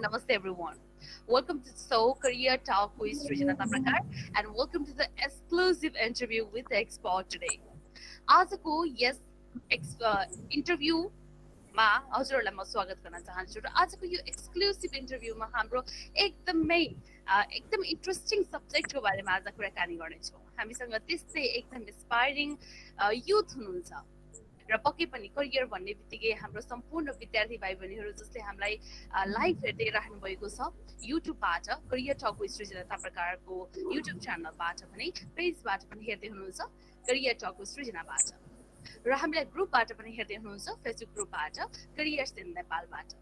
Namaste everyone. Welcome to So Career Talk with Srijana Taprakar and welcome to the exclusive interview with the expert today. आजको यस इन्टरभ्यूमा हजुरहरूलाई म स्वागत गर्न चाहन्छु र आजको यो एक्सक्लुसिभ इन्टरभ्यूमा हाम्रो एकदम इन्ट्रेस्टिङ सब्जेक्टको बारेमा आज कुराकानी गर्नेछौँ। हामीसँग त्यस्तै एकदम इन्स्पायरिङ युथ हुनुहुन्छ र पक्कै पनि करियर भन्ने बित्तिकै हाम्रो सम्पूर्ण विद्यार्थी भाइ बहिनीहरू जसले हामीलाई लाइभ हेर्दै राख्नु भएको छ युट्युबबाट करियर टक विथ सृजना थापाको युट्युब च्यानलबाट पनि पेजबाट पनि हेर्दै हुनुहुन्छ करियर टक विथ सृजनाबाट र हामीलाई ग्रुपबाट पनि हेर्दै हुनुहुन्छ फेसबुक ग्रुपबाट करियर्स इन नेपालबाट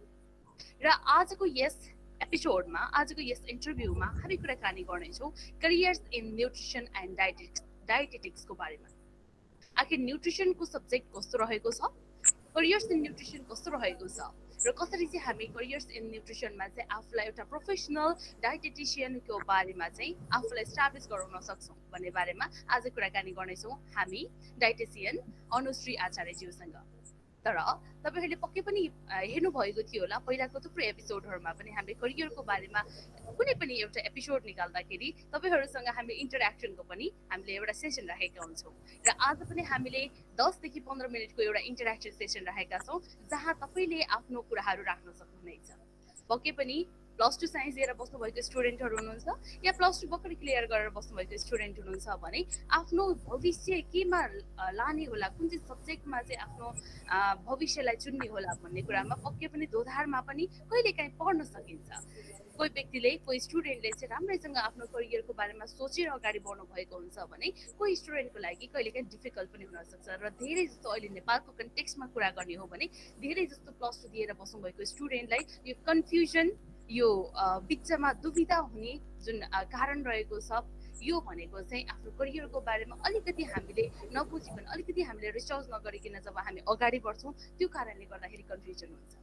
र आजको यस एपिसोडमा आजको यस इन्टरभ्यूमा हामी कुराकानी गर्नेछौँ करियर्स इन न्युट्रिसन एन्ड डायटेटिक्सको बारेमा। आखिर न्युट्रिसनको सब्जेक्ट कस्तो रहेको छ, करियर्स इन न्युट्रिसन कस्तो रहेको छ र कसरी चाहिँ हामी करियर्स इन न्युट्रिसनमा चाहिँ आफूलाई एउटा प्रोफेसनल डायटेटिसियनको बारेमा चाहिँ आफूलाई इस्टाब्लिस गराउन सक्छौँ भन्ने बारेमा आज कुराकानी गर्नेछौँ हामी डायटेसियन अनुश्री आचार्यज्यूसँग। तर तपाईँहरूले पक्कै पनि हेर्नुभएको थियो होला पहिलाको थुप्रै एपिसोडहरूमा पनि हामीले करियरको बारेमा कुनै पनि एउटा एपिसोड निकाल्दाखेरि तपाईँहरूसँग हामीले इन्टरेक्सनको पनि हामीले एउटा सेसन राखेका हुन्छौँ र आज पनि हामीले 10 देखि 15 मिनटको एउटा इन्टरेक्सन सेसन राखेका छौँ जहाँ तपाईँले आफ्नो कुराहरू राख्न सक्नुहुनेछ। पक्कै पनि +2 साइन्स लिएर बस्नुभएको स्टुडेन्टहरू हुनुहुन्छ या +2 भर्खरै क्लियर गरेर बस्नुभएको स्टुडेन्ट हुनुहुन्छ भने आफ्नो भविष्य केमा लाने होला, कुन चाहिँ सब्जेक्टमा चाहिँ आफ्नो भविष्यलाई चुन्ने होला भन्ने कुरामा पक्कै पनि दोधारमा पनि कहिलेकाहीँ पढ्न सकिन्छ। कोही व्यक्तिले कोही स्टुडेन्टले चाहिँ राम्रैसँग आफ्नो करियरको बारेमा सोचेर अगाडि बढ्नु भएको हुन्छ भने कोही स्टुडेन्टको लागि कहिलेकाहीँ डिफिकल्ट पनि हुनसक्छ र धेरै जस्तो अहिले नेपालको कन्टेक्स्टमा कुरा गर्ने हो भने धेरै जस्तो +2 दिएर बस्नुभएको स्टुडेन्टलाई यो कन्फ्युजन यो बिचमा दुविधा हुने जुन कारण रहेको छ यो भनेको चाहिँ आफ्नो करियरको बारेमा अलिकति हामीले नबुझिकन अलिकति हामीले रिसर्च नगरिकन जब हामी अगाडि बढ्छौँ त्यो कारणले गर्दाखेरि कन्फ्युजन हुन्छ।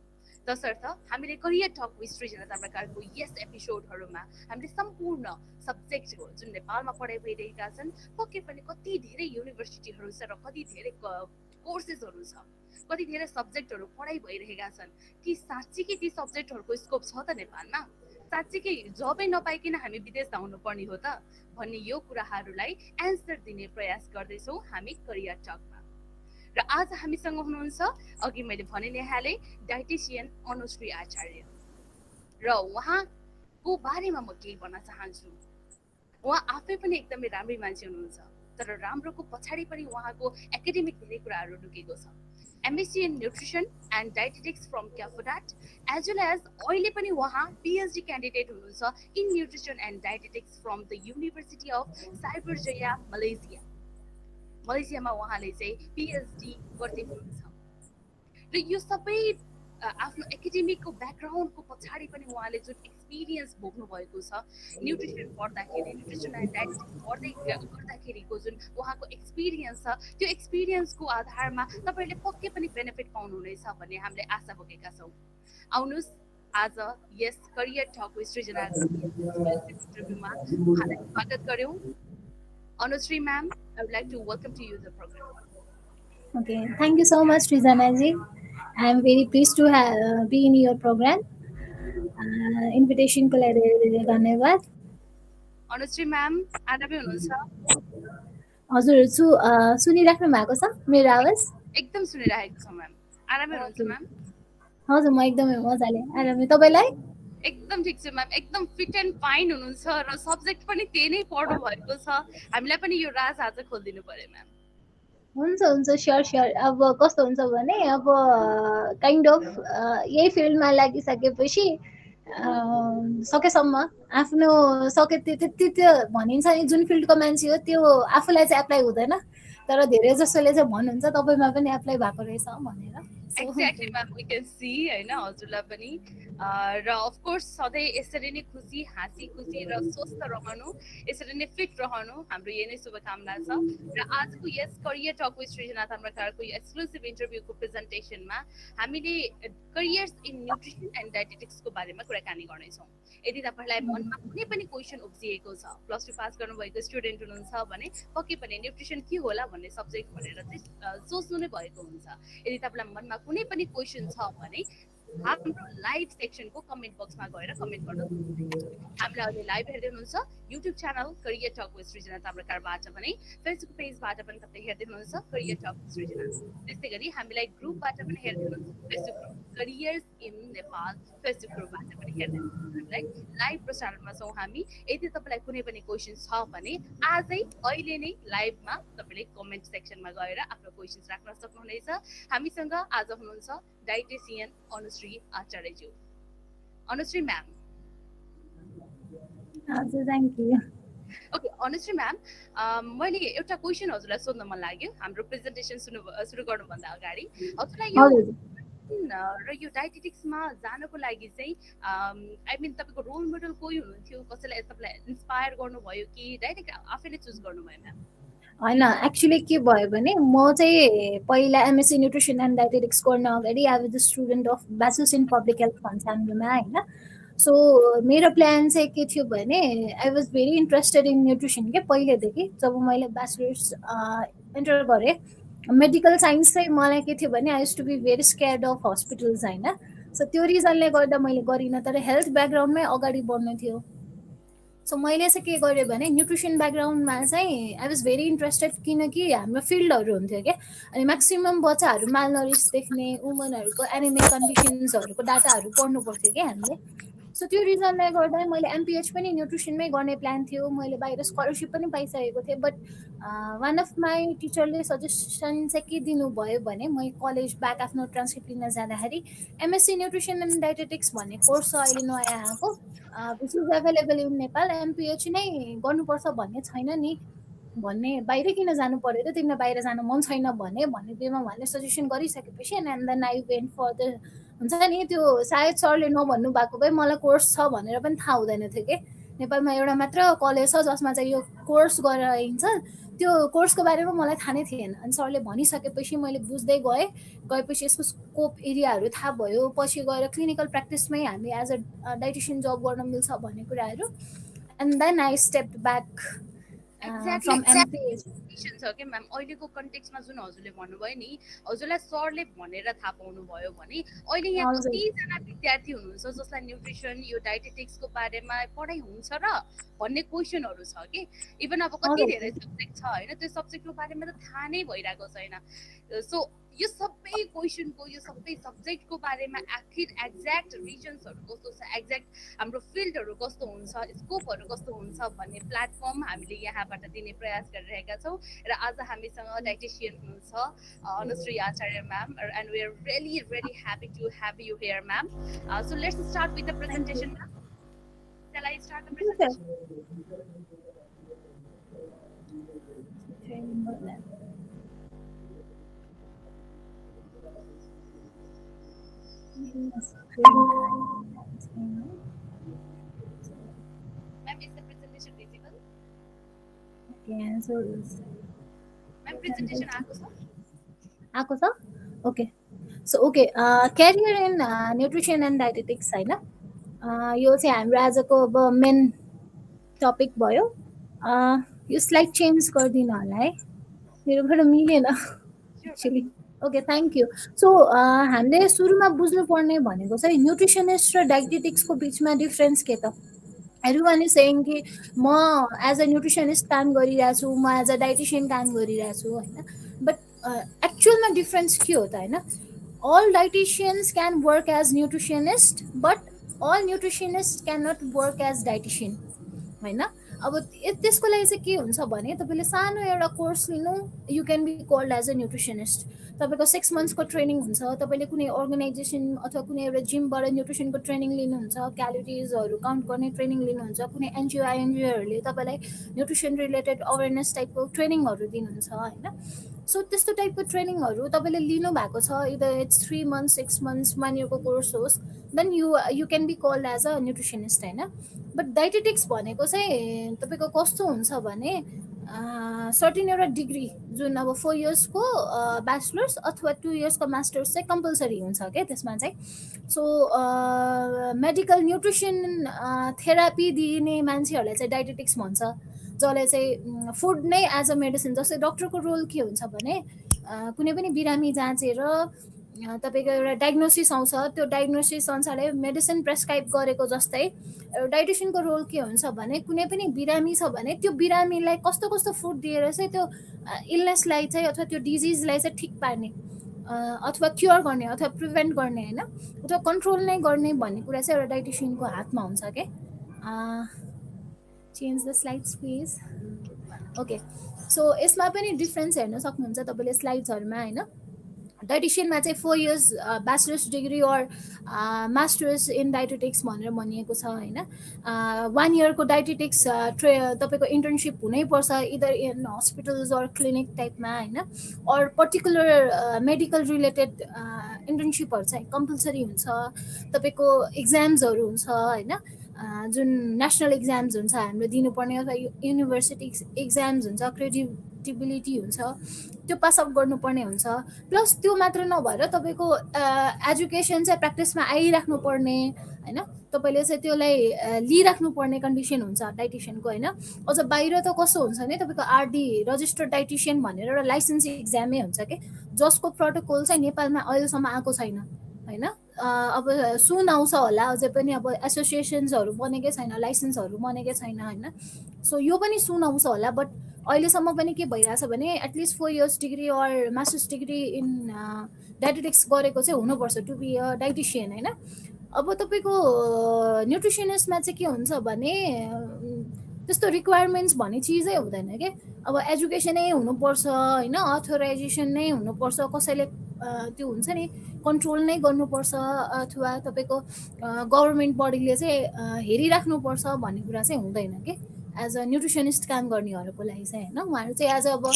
तसर्थ हामीले करियर टक विथ सृजना थापाको यस एपिसोडहरूमा हामीले सम्पूर्ण सब्जेक्टको जुन नेपालमा पढाइ भइरहेका छन् पक्कै पनि कति धेरै युनिभर्सिटीहरू छ र कति धेरै कोर्सेसहरू छ, कति धेरै सब्जेक्टहरू पढाइ भइरहेका छन् कि साँच्चीकै ती सब्जेक्टहरूको स्कोप छ त नेपालमा, साँच्चीकै जबै नपाइकन हामी विदेश जानु पर्ने हो त भन्ने यो कुराहरूलाई एन्सर दिने प्रयास गर्दैछौँ हामी करियर टकमा। र आज हामीसँग हुनुहुन्छ अघि मैले भनि नै हालेँ डायटिसियन अनुश्री आचार्य र उहाँको बारेमा म केही भन्न चाहन्छु। उहाँ आफै पनि एकदमै राम्रै मान्छे हुनुहुन्छ तर राम्रोको पछाडि पनि उहाँको एकाडेमिक धेरै कुराहरू लुकेको छ। MSc in Nutrition and Dietetics from CAFODAT as well as अहिले पनि उहाँ PhD क्यान्डिडेट हुनुहुन्छ in nutrition and dietetics from the university of Cyberjaya मलेसियामा उहाँले चाहिँ PhD गर्दै हुनुहुन्छ र यो सबै आफ्नो एकाडेमिकको ब्याकग्राउन्डको पछाडि पनि उहाँले जुन एक्सपिरियन्स भोग्नु भएको छ न्युट्रिसन पढ्दाखेरि न्युट्रिसन एन्ड डायटेटिक्स पढ्दै गर्दाखेरिको जुन उहाँको एक्सपिरियन्स छ त्यो एक्सपिरियन्सको आधारमा तपाईँहरूले पक्कै पनि बेनिफिट पाउनुहुनेछ भन्ने हामीले आशा बोकेका छौँ। आउनुहोस् आज यस करियर टक विथ सृजना इन्टरभ्यूमा उहाँलाई स्वागत गऱ्यौँ। Anushree ma'am, I would like to welcome to you the program. Okay, thank you so much, Rizana ji. I am very pleased to be in your program. Invitation को लागि धन्यवाद। अनुश्री म्याम आरामै हुनुहुन्छ? हजुर सुनिराख्नु भएको छ मेरो आवाज? एकदम सुनिरहेको छ म्याम। आरामै हुनुहुन्छ म्याम? हजुर म एकदमै मजाले आरामै। तपाईलाई? एकदम ठिक छ म्याम, एकदम फिट एन्ड फाइन हुनुहुन्छ र सब्जेक्ट पनि त्यही नै पढ्नु भएको छ। हामीलाई पनि यो राज आज खोलिदिनु पर्यो म्याम। हुन्छ स्योर। अब कस्तो हुन्छ भने अब काइन्ड अफ यही फिल्डमा लागिसकेपछि सकेसम्म आफ्नो सके त्यति त्यो भनिन्छ नि जुन फिल्डको मान्छे हो त्यो आफूलाई चाहिँ एप्लाई हुँदैन तर धेरै जसोले चाहिँ भन्नुहुन्छ तपाईँमा पनि एप्लाई भएको रहेछ भनेर। Exactly ma'am, we can see होइन हजुरलाई पनि र अफकोर्स सधैँ यसरी नै खुसी हाँसी खुसी र स्वस्थ रहनु, यसरी नै फिट रहनु हाम्रो यही नै शुभकामना छ। र आजको यस करियर टक विथ सृजना थापाको यो एक्सक्लुसिभ इन्टरभ्यूको प्रेजेन्टेसनमा हामीले करियर्स इन न्युट्रिसन एन्ड डायटेटिक्सको बारेमा कुराकानी गर्नेछौँ। यदि तपाईँलाई मनमा कुनै पनि क्वेसन उब्जिएको छ, +2 पास गर्नुभएको स्टुडेन्ट हुनुहुन्छ भने पक्कै पनि न्युट्रिसन के होला भन्ने सब्जेक्ट भनेर चाहिँ सोच्नु नै भएको हुन्छ। यदि तपाईँलाई मनमा कुनै पनि क्वेसन छ भने हाम्रो लाइभ सेक्सनको कमेन्ट बक्समा गएर कमेन्ट गर्न सक्नुहुन्छ। हामीलाई अहिले लाइभ हेर्दै हुनुहुन्छ YouTube channel career talk with Srijana ताम्राकारबाट पनि, फेसबुक पेजबाट पनि तपाईँ हेर्दै हुनुहुन्छ करियर टक विथ सृजना। त्यस्तै गरी हामीलाई ग्रुपबाट पनि हेर्दै हुनुहुन्छ, Facebook group careers in Nepal Facebook ग्रुपबाट पनि हेर्दै हुनुहुन्छ। हामीलाई लाइभ प्रसारणमा छौँ हामी। यदि तपाईँलाई कुनै पनि क्वेसन छ भने आजै अहिले नै लाइभमा तपाईँले कमेन्ट सेक्सनमा गएर आफ्नो क्वेसन्स राख्न सक्नुहुनेछ। हामीसँग आज हुनुहुन्छ डाइटिसियन अनुश्री आचार्यज्यू। अनुश्री म्याम। हजुर, thank you. Okay Anushree ma'am, मैले एउटा क्वेसन हजुरलाई सोध्न मन लाग्यो हाम्रो प्रेजेन्टेसन सुरु गर्नुभन्दा अगाडि। हजुरलाई यो र यो डायटेटिक्समा जानको लागि चाहिँ आई मिन तपाईँको रोल मोडल कोही हुनुहुन्थ्यो, कसैलाई तपाईँलाई इन्सपायर गर्नुभयो कि डाइरेक्ट आफैले चुज गर्नुभयो म्याम? होइन, एक्चुली के भयो भने म चाहिँ पहिला एमएससी न्युट्रिसन एन्ड डायटेटिक्स गर्न अगाडि I was the student of bachelors in public health भन्साङमा होइन। सो मेरो प्लान चाहिँ के थियो भने I was very interested in nutrition के पहिलेदेखि। जब मैले ब्याचलर्स इन्टर गरेँ मेडिकल साइन्स चाहिँ मलाई के थियो भने I use to be very scared of hospitals होइन। सो त्यो रिजनले गर्दा मैले गरिनँ, तर हेल्थ ब्याकग्राउन्डमै अगाडि बढ्नु थियो। सो मैले चाहिँ के गरेँ भने न्युट्रिसन ब्याकग्राउन्डमा चाहिँ आई वाज भेरी इन्ट्रेस्टेड, किनकि हाम्रो फिल्डहरू हुन्थ्यो क्या। अनि म्याक्सिमम् बच्चाहरू मालनरिस देख्ने, वुमनहरूको एनिमिक कन्डिसन्सहरूको डाटाहरू पढ्नु पर्थ्यो क्या हामीले। सो त्यो रिजनले गर्दा मैले एमपिएच पनि न्युट्रिसनमै गर्ने प्लान थियो। मैले बाहिर स्कलरसिप पनि पाइसकेको थिएँ। बट वान अफ माई टिचरले सजेसन चाहिँ के दिनुभयो भने मैले कलेज ब्याक आफ्नो ट्रान्सक्रिप्ट लिन जाँदाखेरि एमएससी न्युट्रिसन एन्ड डायटेटिक्स भन्ने कोर्स छ अहिले नयाँ आएको, which is available in Nepal. MPH नै गर्नुपर्छ भन्ने छैन नि, भन्ने बाहिर किन जानु पर्यो त, तिमीलाई बाहिर जानु मन छैन भन्ने बेमा उहाँले सजेसन गरिसकेपछि and then I went for the हुन्छ नि त्यो सायद सरले नभन्नु भएको भए मलाई कोर्स छ भनेर पनि थाहा हुँदैन थियो कि। नेपालमा एउटा मात्र कलेज छ जसमा चाहिँ यो कोर्स गराइन्छ, त्यो कोर्सको बारेमा मलाई थाहा नै थिएन। अनि सरले भनिसकेपछि मैले बुझ्दै गएपछि यसको स्कोप एरियाहरू थाहा भयो। पछि गएर क्लिनिकल प्र्याक्टिसमै हामी एज अ डाइटिसियन जब गर्न मिल्छ भन्ने कुराहरू। And then I step back from MPH. छ कि म्याम अहिलेको कन्टेक्समा जुन हजुरले भन्नुभयो नि, हजुरलाई सरले भनेर थाहा पाउनुभयो भने अहिले यहाँ कतिजना विद्यार्थी हुनुहुन्छ जसलाई न्युट्रिसन यो डायटेटिक्सको बारेमा पढाइ हुन्छ र भन्ने क्वेसनहरू छ कि। इभन अब कति धेरै सब्जेक्ट छ होइन, त्यो सब्जेक्टको बारेमा त थाहा नै भइरहेको छैन। सो यो सबै क्वेसनको, यो सबै सब्जेक्टको बारेमा आखिर एक्ज्याक्ट रिजन्सहरू कस्तो छ, एक्ज्याक्ट हाम्रो फिल्डहरू कस्तो हुन्छ, स्कोपहरू कस्तो हुन्छ भन्ने प्लेटफर्म हामीले यहाँबाट दिने प्रयास गरिरहेका छौँ। र आज हामीसँग डाइटिसियन हुनुहुन्छ Anushree Acharya ma'am, and we are really really happy to have you here ma'am. So let's start with the presentation ma'am. Shall I start the presentation? Ma'am, is the presentation visible? Okay, so ma'am, presentation आएको छ? Okay, so okay, career in nutrition and dietetics होइन, यो चाहिँ हाम्रो आजको अब main topic भयो। यो स्लाइड चेन्ज गरिदिनु होला है, मेरोबाट मिलेन actually. Okay, thank you. So हामीले सुरुमा बुझ्नुपर्ने भनेको चाहिँ न्युट्रिसनिस्ट र डायटेटिक्सको बिचमा डिफ्रेन्स के त। एभ्रिवान इज सेइङ कि म एज अ न्युट्रिसनिस्ट काम गरिरहेको छु, म एज अ डाइटिसियन काम गरिरहेको छु होइन। बट एक्चुअलमा डिफ्रेन्स के हो त होइन। All dieticians can work as nutritionist, but all nutritionist can not work as dietician होइन। अब त्यसको लागि चाहिँ के हुन्छ भने तपाईँले सानो एउटा कोर्स लिनु, you can be called as a nutritionist. तपाईँको 6 मन्थ्सको ट्रेनिङ हुन्छ, तपाईँले कुनै अर्गनाइजेसन अथवा कुनै एउटा जिमबाट न्युट्रिसनको ट्रेनिङ लिनुहुन्छ, क्यालोरिजहरू काउन्ट गर्ने ट्रेनिङ लिनुहुन्छ, कुनै एनजिओ आइएनजिओहरूले तपाईँलाई न्युट्रिसन रिलेटेड अवेरनेस टाइपको ट्रेनिङहरू दिनुहुन्छ होइन। सो त्यस्तो टाइपको ट्रेनिङहरू तपाईँले लिनुभएको छ, इदर इट्स 3 मन्थ्स 6 मन्थ्स 1 इयरको कोर्स होस्, then you can be called as a nutritionist होइन। बट डाइटेटिक्स भनेको चाहिँ तपाईँको कस्तो हुन्छ भने सर्टिन एउटा डिग्री जुन अब 4 इयर्सको ब्याचलर्स अथवा 2 इयर्सको मास्टर्स चाहिँ कम्पलसरी हुन्छ क्या त्यसमा चाहिँ। सो मेडिकल न्युट्रिसन थेरापी दिने मान्छेहरूलाई चाहिँ डाइटेटिक्स भन्छ, जसले चाहिँ फुड नै एज अ मेडिसिन। जस्तै डक्टरको रोल के हुन्छ भने कुनै पनि बिरामी जाँचेर तपाईँको एउटा डायग्नोसिस आउँछ, त्यो डायग्नोसिस अनुसारले मेडिसिन प्रेस्क्राइब गरेको जस्तै डाइटिसियनको रोल के हुन्छ भने कुनै पनि बिरामी छ भने त्यो बिरामीलाई कस्तो कस्तो फुड दिएर चाहिँ त्यो इलनेसलाई चाहिँ अथवा त्यो डिजिजलाई चाहिँ ठिक पार्ने, अथवा क्योर गर्ने अथवा प्रिभेन्ट गर्ने होइन, अथवा कन्ट्रोल नै गर्ने भन्ने कुरा चाहिँ एउटा डाइटिसियनको हातमा हुन्छ के। Change the slides please. Okay, so यसमा पनि डिफ्रेन्स हेर्न सक्नुहुन्छ तपाईँले स्लाइड्सहरूमा होइन। डाइटिसियनमा चाहिँ 4 years bachelors degree or masters in dietetics भनेर भनिएको छ होइन। 1 इयरको डाइटेटिक्स तपाईँको इन्टर्नसिप हुनैपर्छ, इदर इन हस्पिटल्स अर क्लिनिक टाइपमा होइन, अर पर्टिकुलर मेडिकल रिलेटेड इन्टर्नसिपहरू चाहिँ कम्पलसरी हुन्छ। तपाईँको इक्जाम्सहरू हुन्छ होइन, जुन नेसनल इक्जाम्स हुन्छ हाम्रो दिनुपर्ने, अथवा युनिभर्सिटी इक्जाम्स हुन्छ, क्रेडिबिलिटी हुन्छ, त्यो पासअप गर्नुपर्ने हुन्छ। प्लस त्यो मात्र नभएर तपाईँको एजुकेसन चाहिँ प्र्याक्टिसमा आइराख्नु पर्ने होइन, तपाईँले चाहिँ त्यसलाई लिइराख्नुपर्ने कन्डिसन हुन्छ डाइटिसियनको होइन। अझ बाहिर त कस्तो हुन्छ भने तपाईँको आरडी रजिस्टर्ड डाइटिसियन भनेर एउटा लाइसेन्स इक्जामै हुन्छ कि, जसको प्रोटोकल चाहिँ नेपालमा अहिलेसम्म आएको छैन होइन। अब सुन आउँछ होला, अझै पनि अब एसोसिएसन्सहरू बनेकै छैन, लाइसेन्सहरू बनेकै छैन होइन। सो यो पनि सुन आउँछ होला, बट अहिलेसम्म पनि के भइरहेछ भने at least 4 years degree or masters degree in dietetics गरेको चाहिँ हुनुपर्छ टु बी अ डाइटिसियन होइन। अब तपाईँको न्युट्रिसनिस्टमा चाहिँ के हुन्छ भने त्यस्तो रिक्वायरमेन्ट्स भन्ने चिजै हुँदैन कि। अब एजुकेसनै हुनुपर्छ होइन, अथोराइजेसन नै हुनुपर्छ, कसैले त्यो हुन्छ नि कन्ट्रोल नै गर्नुपर्छ, अथवा तपाईँको गभर्मेन्ट बडीले चाहिँ हेरिराख्नुपर्छ भन्ने कुरा चाहिँ हुँदैन कि एज अ न्युट्रिसनिस्ट काम गर्नेहरूको लागि चाहिँ होइन। उहाँहरू चाहिँ एज अब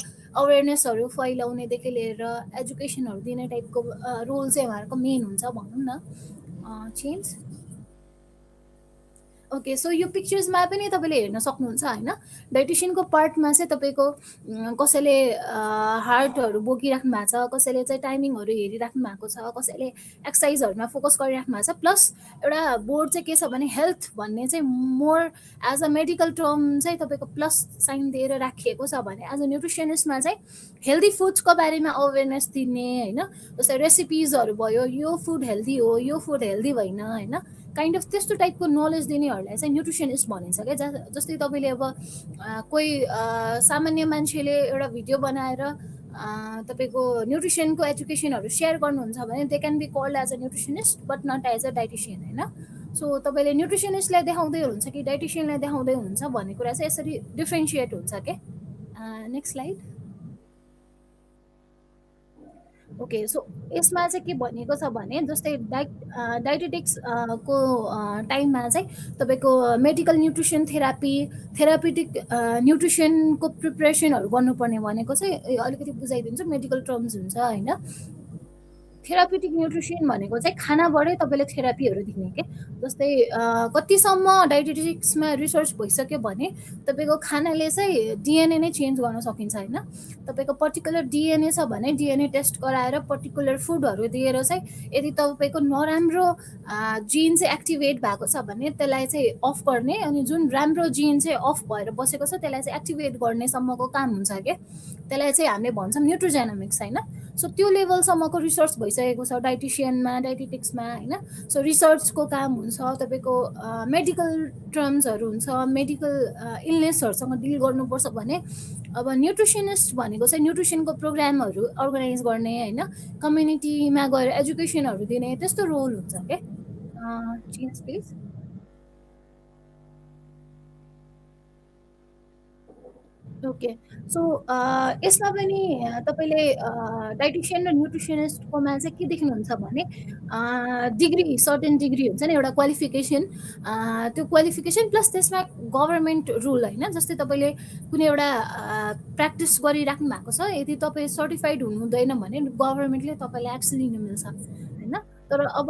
अवेरनेसहरू फैलाउनेदेखि लिएर एजुकेसनहरू दिने टाइपको रोल चाहिँ उहाँहरूको मेन हुन्छ भनौँ न। चेन्ज। ओके, सो यो पिक्चर्समा पनि तपाईँले हेर्न सक्नुहुन्छ होइन। डाइटिसियनको पार्टमा चाहिँ तपाईँको कसैले हार्टहरू बोकिराख्नु भएको छ, कसैले चाहिँ टाइमिङहरू हेरिराख्नु भएको छ, कसैले एक्सर्साइजहरूमा फोकस गरिराख्नु भएको छ। प्लस एउटा बोर्ड चाहिँ के छ भने हेल्थ भन्ने चाहिँ more as a medical term चाहिँ तपाईँको प्लस साइन दिएर राखिएको छ भने एज अ न्युट्रिसनिस्टमा चाहिँ हेल्दी फुड्सको बारेमा अवेरनेस दिने होइन, जस्तै रेसिपिजहरू भयो, यो फुड हेल्दी हो, यो फुड हेल्दी होइन होइन, काइन्ड अफ त्यस्तो टाइपको नलेज दिनेहरूलाई चाहिँ न्युट्रिसनिस्ट भनिन्छ क्या। जस्तै तपाईँले अब कोही सामान्य मान्छेले एउटा भिडियो बनाएर तपाईँको न्युट्रिसनको एजुकेसनहरू सेयर गर्नुहुन्छ भने they can be called as a nutritionist but not as a dietitian होइन। सो तपाईँले न्युट्रिसनिस्टलाई देखाउँदै हुन्छ कि डाइटिसियनलाई देखाउँदै हुन्छ भन्ने कुरा चाहिँ यसरी डिफ्रेन्सिएट हुन्छ क्या। Next slide. ओके, सो यसमा चाहिँ के भनिएको छ भने जस्तै डाइटेटिक्स को टाइममा चाहिँ तपाईँको मेडिकल न्युट्रिसन थेरापिटिक न्युट्रिसनको प्रिपरेसनहरू गर्नुपर्ने भनेको चाहिँ अलिकति बुझाइदिन्छु, मेडिकल टर्म्स हुन्छ होइन। थेरापिटिक न्युट्रिसन भनेको चाहिँ खानाबाटै तपाईँले थेरापीहरू दिने के। जस्तै कतिसम्म डाइटेटिक्समा रिसर्च भइसक्यो भने तपाईँको खानाले चाहिँ डिएनए नै चेन्ज गर्न सकिन्छ होइन। तपाईँको पर्टिकुलर डिएनए छ भने डिएनए टेस्ट गराएर पर्टिकुलर फुडहरू दिएर चाहिँ यदि तपाईँको नराम्रो जिन चाहिँ एक्टिभेट भएको छ भने त्यसलाई चाहिँ अफ गर्ने, अनि जुन राम्रो जिन चाहिँ अफ भएर बसेको छ त्यसलाई चाहिँ एक्टिभेट गर्नेसम्मको काम हुन्छ क्या। त्यसलाई चाहिँ हामीले भन्छौँ न्युट्रोजेनोमिक्स होइन। सो त्यो लेभलसम्मको रिसर्च भइसकेको छ डाइटिसियनमा, डाइटेटिक्समा होइन। सो रिसर्चको काम हुन्छ, तपाईँको मेडिकल टर्म्सहरू हुन्छ, मेडिकल इलनेसहरूसँग डिल गर्नुपर्छ भने अब न्युट्रिसनिस्ट भनेको चाहिँ न्युट्रिसनको प्रोग्रामहरू अर्गनाइज गर्ने होइन, कम्युनिटीमा गएर एजुकेसनहरू दिने त्यस्तो रोल हुन्छ क्या। Change please. ओके, सो यसमा पनि तपाईँले डाइटिसियन र न्युट्रिसनिस्टकोमा चाहिँ के देख्नुहुन्छ भने डिग्री, सर्टेन डिग्री हुन्छ नि एउटा क्वालिफिकेसन, त्यो क्वालिफिकेसन प्लस त्यसमा गभर्मेन्ट रुल होइन। जस्तै तपाईँले कुनै एउटा प्र्याक्टिस गरिराख्नु भएको छ, यदि तपाईँ सर्टिफाइड हुनुहुँदैन भने गभर्मेन्टले तपाईँलाई एक्सन लिनु मिल्छ होइन। तर अब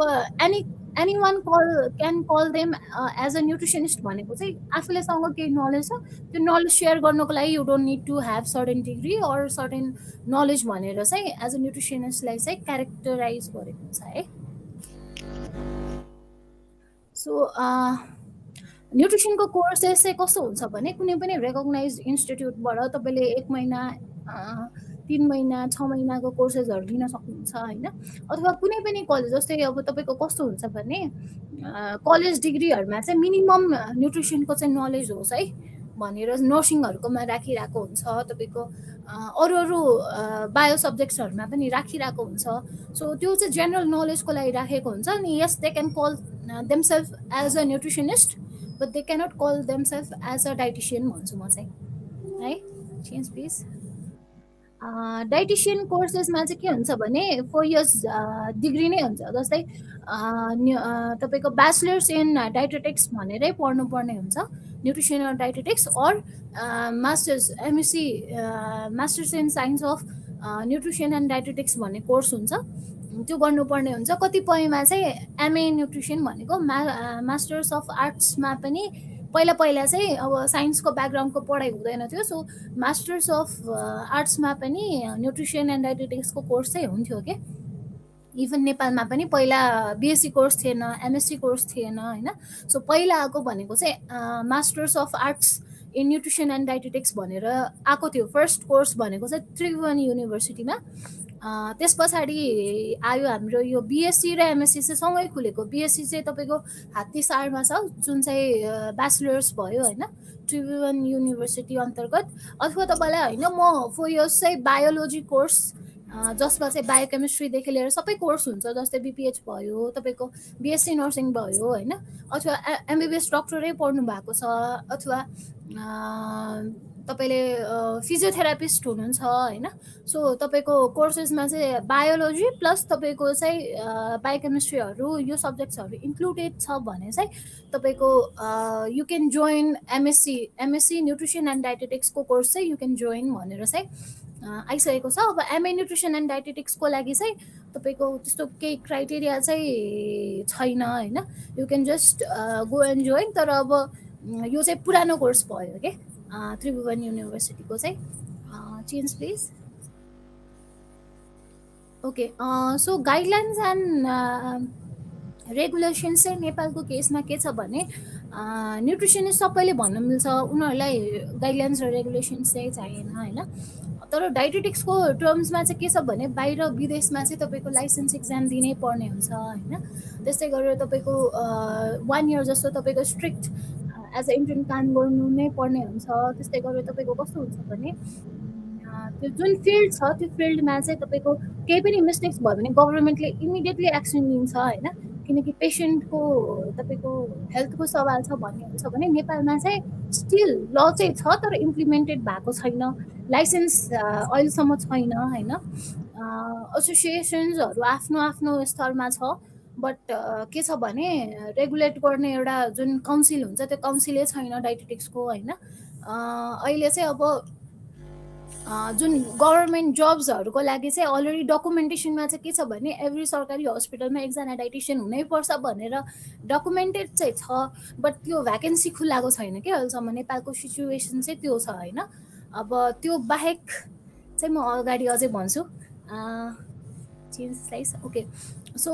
anyone can call them as a nutritionist भनेको चाहिँ आफूलेसँग केही नलेज छ त्यो नलेज सेयर गर्नको लागि you don't need to have certain degree or certain knowledge भनेर चाहिँ एज अ न्युट्रिसनिस्टलाई चाहिँ क्यारेक्टराइज गरेको हुन्छ है। सो न्युट्रिसनको कोर्सेस चाहिँ कस्तो हुन्छ भने कुनै पनि रेकग्नाइज इन्स्टिट्युटबाट तपाईँले 1 महिना 3 महिना 6 महिनाको कोर्सेसहरू लिन सक्नुहुन्छ होइन। अथवा कुनै पनि कलेज जस्तै अब तपाईँको कस्तो हुन्छ भने कलेज डिग्रीहरूमा चाहिँ मिनिमम न्युट्रिसनको चाहिँ नलेज होस् है भनेर नर्सिङहरूकोमा राखिरहेको हुन्छ, तपाईँको अरू अरू बायो सब्जेक्ट्सहरूमा पनि राखिरहेको हुन्छ। सो त्यो चाहिँ जेनरल नलेजको लागि राखेको हुन्छ नि। Yes they can call themselves as a nutritionist but they cannot call themselves as a dietitian भन्छु म चाहिँ है। Change please. डाइटिसियन कोर्सेसमा चाहिँ के हुन्छ भने 4 इयर्स डिग्री नै हुन्छ। जस्तै तपाईँको ब्याचलर्स इन डाइटेटिक्स भनेरै पढ्नुपर्ने हुन्छ, न्युट्रिसन र dietetics, or masters MSc masters in science of nutrition and dietetics भन्ने कोर्स हुन्छ, त्यो गर्नुपर्ने हुन्छ। कतिपयमा चाहिँ एमए न्युट्रिसन भनेको मास्टर्स अफ आर्ट्समा पनि पहिला पहिला चाहिँ अब साइन्सको ब्याकग्राउन्डको पढाइ हुँदैन थियो। सो मास्टर्स अफ आर्ट्समा पनि न्युट्रिसन एन्ड डाइटेटिक्सको कोर्स चाहिँ हुन्थ्यो कि। इभन नेपालमा पनि पहिला बिएससी कोर्स थिएन, एमएससी कोर्स थिएन होइन। सो पहिला आएको भनेको चाहिँ masters of arts in nutrition and dietetics भनेर आएको थियो। फर्स्ट कोर्स भनेको चाहिँ त्रिभुवन युनिभर्सिटीमा। त्यस पछाडि आयो हाम्रो यो बिएससी र एमएससी चाहिँ सँगै खुलेको। बिएससी चाहिँ तपाईँको हात्तीसारमा छ, जुन चाहिँ ब्याचलर्स भयो होइन, त्रिभुवन युनिभर्सिटी अन्तर्गत। अथवा तपाईँलाई होइन म 4 इयर्स चाहिँ बायोलोजी कोर्स, जसमा चाहिँ बायोकेमिस्ट्रीदेखि लिएर सबै कोर्स हुन्छ, जस्तै बिपिएच भयो, तपाईँको बिएससी नर्सिङ भयो होइन, अथवा एमबिबिएस डक्टरै पढ्नु भएको छ, अथवा तपाईँले फिजियोथेरापिस्ट हुनुहुन्छ होइन। सो तपाईँको कोर्सेसमा चाहिँ बायोलोजी प्लस तपाईँको चाहिँ बायोकेमिस्ट्रीहरू यो सब्जेक्ट्सहरू इन्क्लुडेड छ भने चाहिँ तपाईँको you can join MSc nutrition and डाइटेटिक्सको कोर्स चाहिँ यु क्यान जोइन भनेर चाहिँ आइसकेको छ। अब एमए न्युट्रिसन एन्ड डाइटेटिक्सको लागि चाहिँ तपाईँको त्यस्तो केही क्राइटेरिया चाहिँ छैन होइन, you can just go and join. तर अब यो चाहिँ पुरानो कोर्स भयो कि त्रिभुवन युनिभर्सिटीको चाहिँ। Change please. Okay, so guidelines and regulations चाहिँ नेपालको केसमा के छ भने न्युट्रिसनिस्ट सबैले भन्न मिल्छ, उनीहरूलाई गाइडलाइन्स र रेगुलेसन्स चाहिँ चाहिएन होइन। तर डाइटेटिक्सको टर्म्समा चाहिँ के छ भने बाहिर विदेशमा चाहिँ तपाईँको लाइसेन्स इक्जाम दिनै पर्ने हुन्छ होइन। त्यस्तै गरेर तपाईँको 1 इयर जस्तो तपाईँको स्ट्रिक्ट एज अ इन्टर्न काम गर्नु नै पर्ने हुन्छ। त्यस्तै गरेर तपाईँको कस्तो हुन्छ भने त्यो जुन फिल्ड छ त्यो फिल्डमा चाहिँ तपाईँको केही पनि मिस्टेक्स भयो भने गभर्मेन्टले इमिडिएटली एक्सन लिन्छ होइन, किनकि पेसेन्टको तपाईँको हेल्थको सवाल छ भन्ने हुन्छ भने नेपालमा चाहिँ स्टिल ल चाहिँ छ तर इम्प्लिमेन्टेड भएको छैन, लाइसेन्स अहिलेसम्म छैन होइन। एसोसिएसन्सहरू आफ्नो आफ्नो स्तरमा छ, बट के छ भने रेगुलेट गर्ने एउटा जुन काउन्सिल हुन्छ त्यो काउन्सिलै छैन डाइटेटिक्सको होइन। अहिले चाहिँ अब जुन गभर्मेन्ट जब्सहरूको लागि चाहिँ अलरेडी डकुमेन्टेसनमा चाहिँ के छ भने एभ्री सरकारी हस्पिटलमा एकजना डाइटिसियन हुनैपर्छ भनेर डकुमेन्टेड चाहिँ छ, बट त्यो भ्याकेन्सी खुलाएको छैन कि अहिलेसम्म। नेपालको सिचुएसन चाहिँ त्यो छ होइन। अब त्यो बाहेक चाहिँ म अगाडि अझै भन्छु। Change slides. ओके, सो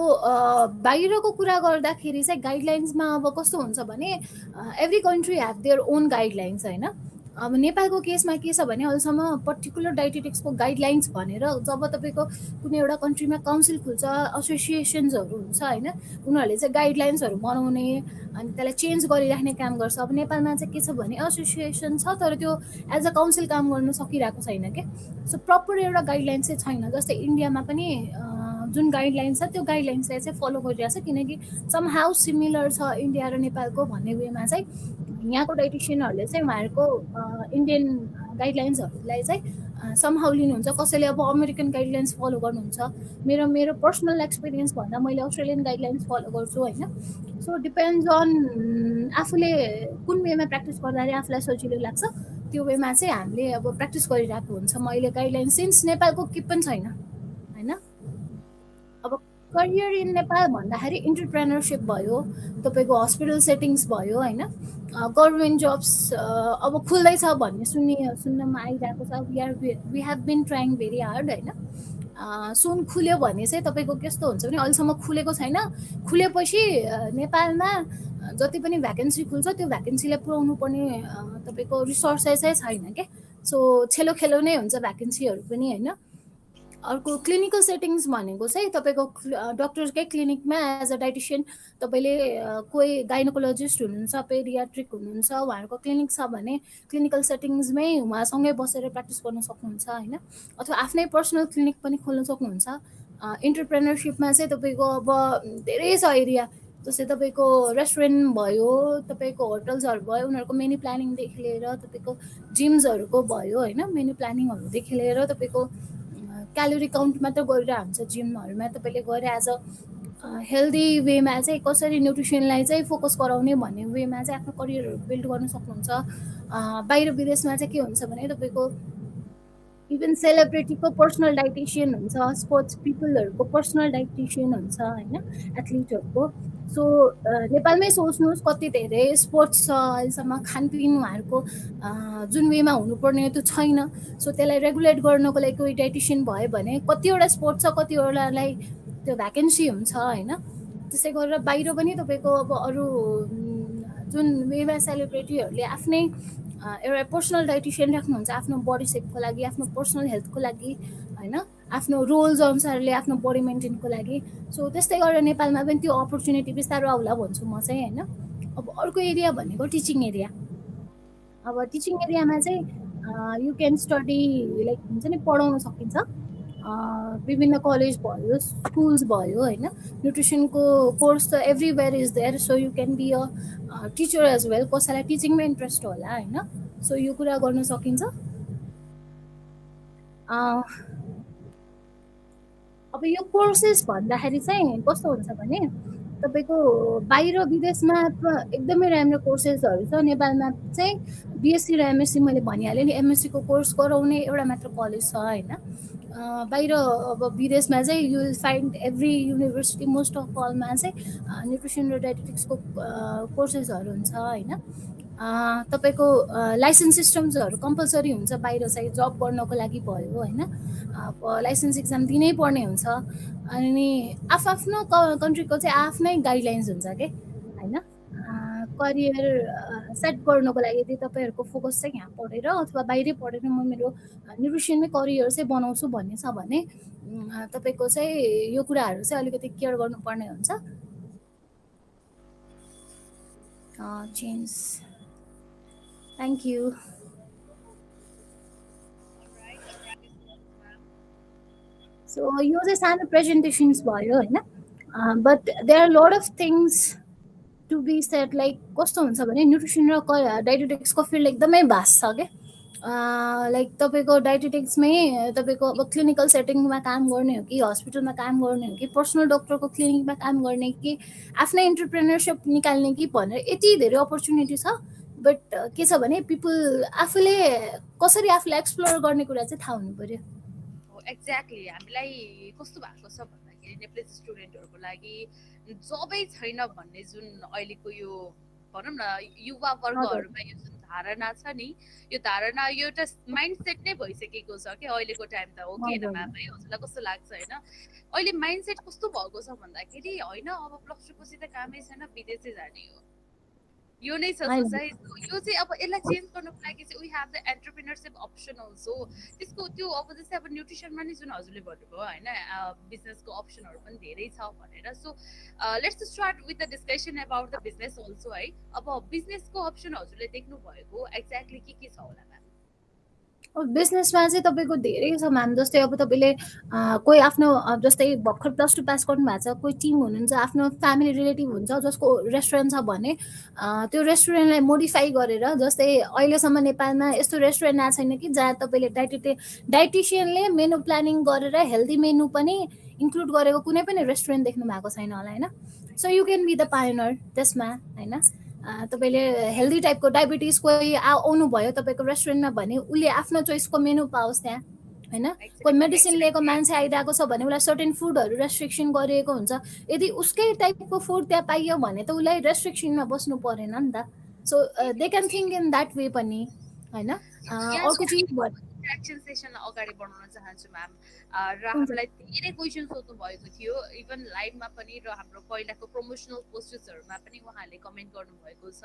बाहिरको कुरा गर्दाखेरि चाहिँ गाइडलाइन्समा अब कस्तो हुन्छ भने every country have their own guidelines होइन। अब नेपालको केसमा के छ भने अहिलेसम्म पर्टिकुलर डाइटेटिक्सको गाइडलाइन्स भनेर जब तपाईँको कुनै एउटा कन्ट्रीमा काउन्सिल खुल्छ, एसोसिएसन्सहरू हुन्छ होइन, उनीहरूले चाहिँ गाइडलाइन्सहरू बनाउने अनि त्यसलाई चेन्ज गरिराख्ने काम गर्छ। अब नेपालमा चाहिँ के छ भने एसोसिएसन छ तर त्यो एज अ काउन्सिल काम गर्नु सकिरहेको छैन क्या। सो प्रपर एउटा गाइडलाइन्स चाहिँ छैन। जस्तै इन्डियामा पनि जुन गाइडलाइन्स छ त्यो गाइडलाइन्सलाई चाहिँ फलो गरिरहेको छ, किनकि सम हाउ सिमिलर छ इन्डिया र नेपालको भन्ने वेमा चाहिँ यहाँको डाइटिसियनहरूले चाहिँ उहाँहरूको इन्डियन गाइडलाइन्सहरूलाई चाहिँ समहाउ लिनुहुन्छ। कसैले अब अमेरिकन गाइडलाइन्स फलो गर्नुहुन्छ। मेरो पर्सनल एक्सपिरियन्स भन्दा मैले अस्ट्रेलियन गाइडलाइन्स फलो गर्छु होइन। सो डिपेन्ड्स अन आफूले कुन वेमा प्र्याक्टिस गर्दाखेरि आफूलाई सजिलो लाग्छ त्यो वेमा चाहिँ हामीले अब प्र्याक्टिस गरिरहेको हुन्छ। मैले गाइडलाइन्स सिन्स नेपालको के पनि छैन होइन। अब करियर इन नेपाल भन्दाखेरि इन्टरप्रेनरसिप भयो, तपाईँको हस्पिटल सेटिङ्स भयो होइन, गभर्मेन्ट जब्स अब खुल्दैछ भन्ने सुन्नमा आइरहेको छ। We have been trying very hard होइन। सुन खुल्यो भने चाहिँ तपाईँको कस्तो हुन्छ भने अहिलेसम्म खुलेको छैन। खुलेपछि नेपालमा जति पनि भ्याकेन्सी खुल्छ त्यो भ्याकेन्सीलाई पुऱ्याउनु पर्ने तपाईँको रिसोर्सेसै छैन क्या। सो छेलो खेलो नै हुन्छ भ्याकेन्सीहरू पनि होइन। अर्को क्लिनिकल सेटिङ्स भनेको चाहिँ तपाईँको डक्टरकै क्लिनिकमा एज अ डाइटिसियन तपाईँले कोही गाइनोकोलोजिस्ट हुनुहुन्छ, पेडियाट्रिक हुनुहुन्छ, उहाँहरूको क्लिनिक छ भने क्लिनिकल सेटिङ्समै उहाँसँगै बसेर प्र्याक्टिस गर्न सक्नुहुन्छ होइन, अथवा आफ्नै पर्सनल क्लिनिक पनि खोल्न सक्नुहुन्छ। इन्टरप्रेनरसिपमा चाहिँ तपाईँको अब धेरै छ एरिया, जस्तै तपाईँको रेस्टुरेन्ट भयो, तपाईँको होटल्सहरू भयो, उनीहरूको मेन्यु प्लानिङदेखि लिएर तपाईँको जिम्सहरूको भयो होइन, मेन्यु प्लानिङहरूदेखि लिएर तपाईँको क्यालोरी काउन्ट मात्र गरेर हुन्छ जिमहरूमा, तपाईँले गएर एज अ हेल्दी वेमा चाहिँ कसरी न्युट्रिसनलाई चाहिँ फोकस गराउने भन्ने वेमा चाहिँ आफ्नो करियरहरू बिल्ड गर्न सक्नुहुन्छ। बाहिर विदेशमा चाहिँ के हुन्छ भने तपाईँको इभन सेलिब्रिटीको पर्सनल डाइटिसियन हुन्छ, स्पोर्ट्स पिपलहरूको पर्सनल डाइटिसियन हुन्छ होइन, एथलिटहरूको। सो नेपालमै सोच्नुहोस् कति धेरै स्पोर्ट्स छ अहिलेसम्म, खानपिन उहाँहरूको जुन वेमा हुनुपर्ने त्यो छैन। सो त्यसलाई रेगुलेट गर्नको लागि कोही डाइटिसियन भयो भने कतिवटा स्पोर्ट्स छ, कतिवटालाई त्यो भ्याकेन्सी हुन्छ होइन। त्यसै गरेर बाहिर पनि तपाईँको अब अरू जुन वेमा सेलिब्रिटीहरूले आफ्नै एउटा पर्सनल डाइटिसियन राख्नुहुन्छ आफ्नो बडी सेपको लागि, आफ्नो पर्सनल हेल्थको लागि होइन, आफ्नो रोल्स अनुसारले आफ्नो बडी मेन्टेनको लागि। सो त्यस्तै गरेर नेपालमा पनि त्यो अपर्च्युनिटी बिस्तारो आउला भन्छु म चाहिँ होइन। अब अर्को एरिया भनेको टिचिङ एरिया। अब टिचिङ एरियामा चाहिँ यु क्यान स्टडी, लाइक हुन्छ नि पढाउन सकिन्छ, विभिन्न कलेज भयो, स्कुल्स भयो होइन। न्युट्रिसनको कोर्स त everywhere is there, so you can be a teacher as well, कसैलाई टिचिङमा इन्ट्रेस्ट होला होइन। सो यो कुरा गर्न सकिन्छ। अब यो कोर्सेस भन्दाखेरि चाहिँ कस्तो हुन्छ भने तपाईँको बाहिर विदेशमा एकदमै राम्रो कोर्सेसहरू छ, नेपालमा चाहिँ बिएससी र एमएससी मैले भनिहालेँ नि, एमएससीको कोर्स गराउने एउटा मात्र कलेज छ होइन। बाहिर अब विदेशमा चाहिँ you will find every university most of अलमा चाहिँ न्युट्रिसन र डाइटेटिक्सको कोर्सेसहरू हुन्छ होइन। तपाईँको लाइसेन्स सिस्टम्सहरू कम्पलसरी हुन्छ बाहिर चाहिँ जब गर्नको लागि भयो होइन, लाइसेन्स इक्जाम दिनै पर्ने हुन्छ। अनि आफ्नो कन्ट्रीको चाहिँ आफ्नै गाइडलाइन्स हुन्छ कि होइन। करियर सेट गर्नको लागि यदि तपाईँहरूको फोकस चाहिँ यहाँ पढेर अथवा बाहिरै पढेर म मेरो न्युट्रिसनमै करियर चाहिँ बनाउँछु भन्ने छ भने तपाईँको चाहिँ यो कुराहरू चाहिँ अलिकति केयर गर्नुपर्ने हुन्छ। Change, thank you. सो यो चाहिँ सानो प्रेजेन्टेसन्स भयो होइन, but there are lot of things to be set. Like कस्तो हुन्छ भने न्युट्रिसन र डाइटेटिक्सको फिल्ड एकदमै भास्ट छ क्या। लाइक तपाईँको डाइटेटिक्समै तपाईँको अब क्लिनिकल सेटिङमा काम गर्ने हो कि हस्पिटलमा काम गर्ने हो कि पर्सनल डक्टरको क्लिनिकमा काम गर्ने कि आफ्नै इन्टरप्रेनरसिप निकाल्ने कि भनेर यति धेरै अपर्च्युनिटी छ। बट के छ भने पिपल आफूले कसरी आफूलाई एक्सप्लोर गर्ने कुरा चाहिँ थाहा हुनु पऱ्यो। एक्ज्याक्टली, हामीलाई कस्तो भएको छ भन्दाखेरि नेपाली स्टुडेन्टहरूको लागि जबै छैन भन्ने जुन अहिलेको यो भनौँ न युवा वर्गहरूमा यो जुन धारणा छ नि, यो धारणा यो एउटा माइन्डसेट नै भइसकेको छ कि अहिलेको टाइम त हो कि होइन म्याम है, हजुरलाई कस्तो लाग्छ होइन? अहिले माइन्डसेट कस्तो भएको छ भन्दाखेरि होइन अब प्लस टू पछि त कामै छैन, विदेशै जाने हो, यो नै छ सोचाइ। यो चाहिँ अब यसलाई चेन्ज गर्नको लागि चाहिँ we have the entrepreneurship option also. त्यसको त्यो अब जस्तै अब न्युट्रिसनमा नि जुन हजुरले भन्नुभयो होइन, बिजनेसको अप्सनहरू पनि धेरै छ भनेर। So let's start with the discussion about the business also है। अब बिजनेसको अप्सन हजुरले देख्नु भएको एक्ज्याक्टली के छ होला म्याम? बिजनेसमा चाहिँ तपाईँको धेरै छ म्याम। जस्तै अब तपाईँले कोही आफ्नो जस्तै भर्खर प्लस टू पास गर्नु भएको छ, कोही टिम हुनुहुन्छ, आफ्नो फ्यामिली रिलेटिभ हुन्छ जसको रेस्टुरेन्ट छ भने त्यो रेस्टुरेन्टलाई मोडिफाई गरेर, जस्तै अहिलेसम्म नेपालमा यस्तो रेस्टुरेन्ट आएको छैन कि जहाँ तपाईँले डाइटिसियनले मेनु प्लानिङ गरेर हेल्दी मेनु पनि इन्क्लुड गरेको कुनै पनि रेस्टुरेन्ट देख्नु भएको छैन होला होइन। So you can be the pioneer त्यसमा होइन। तपाईँले हेल्दी टाइपको डायबिटिज कोही आउनुभयो तपाईँको रेस्टुरेन्टमा भने उसले आफ्नो चोइसको मेनु पाओस् त्यहाँ होइन। कोही मेडिसिन लिएको मान्छे आइरहेको छ भने उसलाई सर्टेन फुडहरू रेस्ट्रिक्सन गरिएको हुन्छ, यदि उसकै टाइपको फुड त्यहाँ पाइयो भने त उसलाई रेस्ट्रिक्सनमा बस्नु परेन नि त। So they can think in that way पनि होइन। अर्को चिज इन्टरेक्सन सेसन अगाडि बढाउन चाहन्छु म्याम र हुन्छ हामीलाई धेरै क्वेसन सोध्नु भएको थियो इभन लाइभमा पनि र हाम्रो पहिलाको प्रमोसनल पोस्टर्सहरूमा पनि उहाँहरूले कमेन्ट गर्नुभएको छ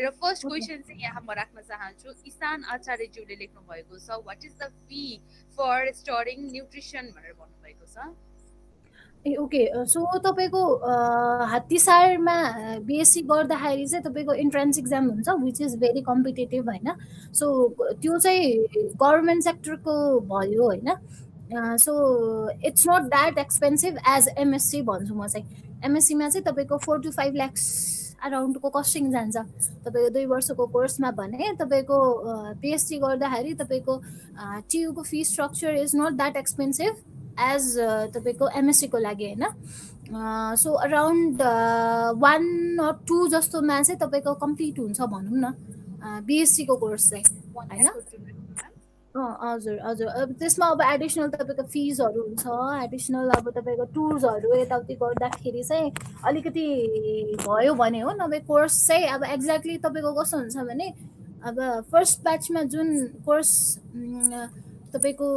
र फर्स्ट ओके क्वेसन चाहिँ यहाँ म राख्न चाहन्छु ईशान आचार्यज्यूले लेख्नु भएको छ what is the fee for studying nutrition भनेर भन्नुभएको छ ए ओके सो तपाईँको हात्तीसारमा बिएससी गर्दाखेरि चाहिँ तपाईँको इन्ट्रान्स इक्जाम हुन्छ विच इज भेरी कम्पिटेटिभ होइन सो त्यो चाहिँ गभर्मेन्ट सेक्टरको भयो होइन so it's not that expensive as MSc भन्छु म चाहिँ एमएससीमा चाहिँ तपाईँको 4 to 5 lakhs अराउन्डको कस्टिङ जान्छ तपाईँको 2 वर्षको कोर्समा भने तपाईँको पिएचडी गर्दाखेरि तपाईँको टियुको fee structure is not that expensive as तपाईँको एमएससीको लागि होइन सो अराउन्ड 1 or 2 जस्तोमा चाहिँ तपाईँको कम्प्लिट हुन्छ भनौँ न बिएससीको कोर्स चाहिँ होइन हजुर हजुर अब त्यसमा अब एडिसनल तपाईँको फिजहरू हुन्छ एडिसनल अब तपाईँको टुर्सहरू यताउति गर्दाखेरि चाहिँ अलिकति भयो भने हो नभए कोर्स चाहिँ अब एक्ज्याक्टली तपाईँको कस्तो हुन्छ भने अब फर्स्ट ब्याचमा जुन कोर्स तपाईँको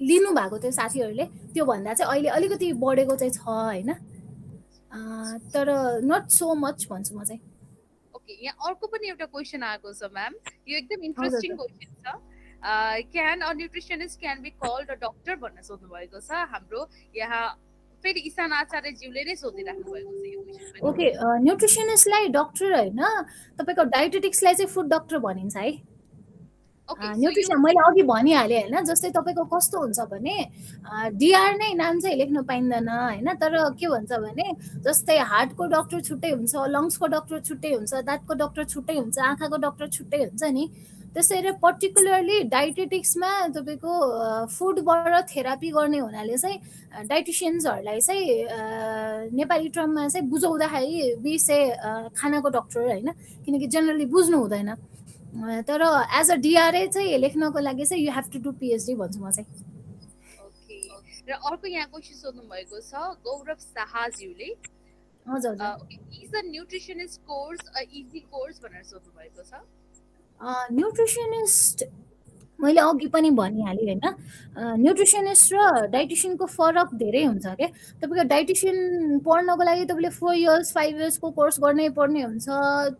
लिनु भएको थियो साथीहरूले त्योभन्दा चाहिँ अहिले अलिकति बढेको चाहिँ छ होइन तर नट सो मच भन्छु म चाहिँ ओके यहाँ अर्को पनि एउटा क्वेसन आएको छ म्याम यो एकदम इन्ट्रेस्टिङ क्वेसन छ can a nutritionist can be called a doctor भनेर सोध्नु भएको छ हाम्रो यहाँ फेरि ईशान आचार्यज्यूले नै सोधिराख्नु भएको छ यो क्वेसन ओके न्युट्रिसनिस्टलाई डक्टर होइन तपाईँको डायटेटिक्सलाई चाहिँ फुड डक्टर भनिन्छ है न्युट्रिसन मैले अघि भनिहालेँ होइन जस्तै तपाईँको कस्तो हुन्छ भने डिआर नै नाम चाहिँ लेख्न पाइँदैन होइन तर के भन्छ भने जस्तै हार्टको डक्टर छुट्टै हुन्छ लङ्सको डक्टर छुट्टै हुन्छ दाँतको डक्टर छुट्टै हुन्छ आँखाको डक्टर छुट्टै हुन्छ नि त्यसरी पर्टिकुलरली डायटेटिक्समा तपाईँको फुडबाट थेरापी गर्ने हुनाले चाहिँ डाइटिसियन्सहरूलाई चाहिँ नेपाली टर्ममा चाहिँ बुझाउँदाखेरि विषय खानाको डक्टर होइन किनकि जेनरली बुझ्नु हुँदैन तर एज अ डिआरए चाहिँ लेख्नको लागि चाहिँ you have to do PhD भन्छु म चाहिँ ओके र अर्को यहाँ क्वेसन सोध्नु भएको छ गौरव शाहज्यूले हजुर हजुर is a nutritionist course a easy course भनेर सोध्नु भएको छ न्युट्रिसनिस्ट मैले अघि पनि भनिहालेँ होइन न्युट्रिसनिस्ट र डाइटिसियनको फरक धेरै हुन्छ क्या तपाईँको डाइटिसियन पढ्नको लागि तपाईँले 4 years 5 yearsको कोर्स गर्नै पर्ने हुन्छ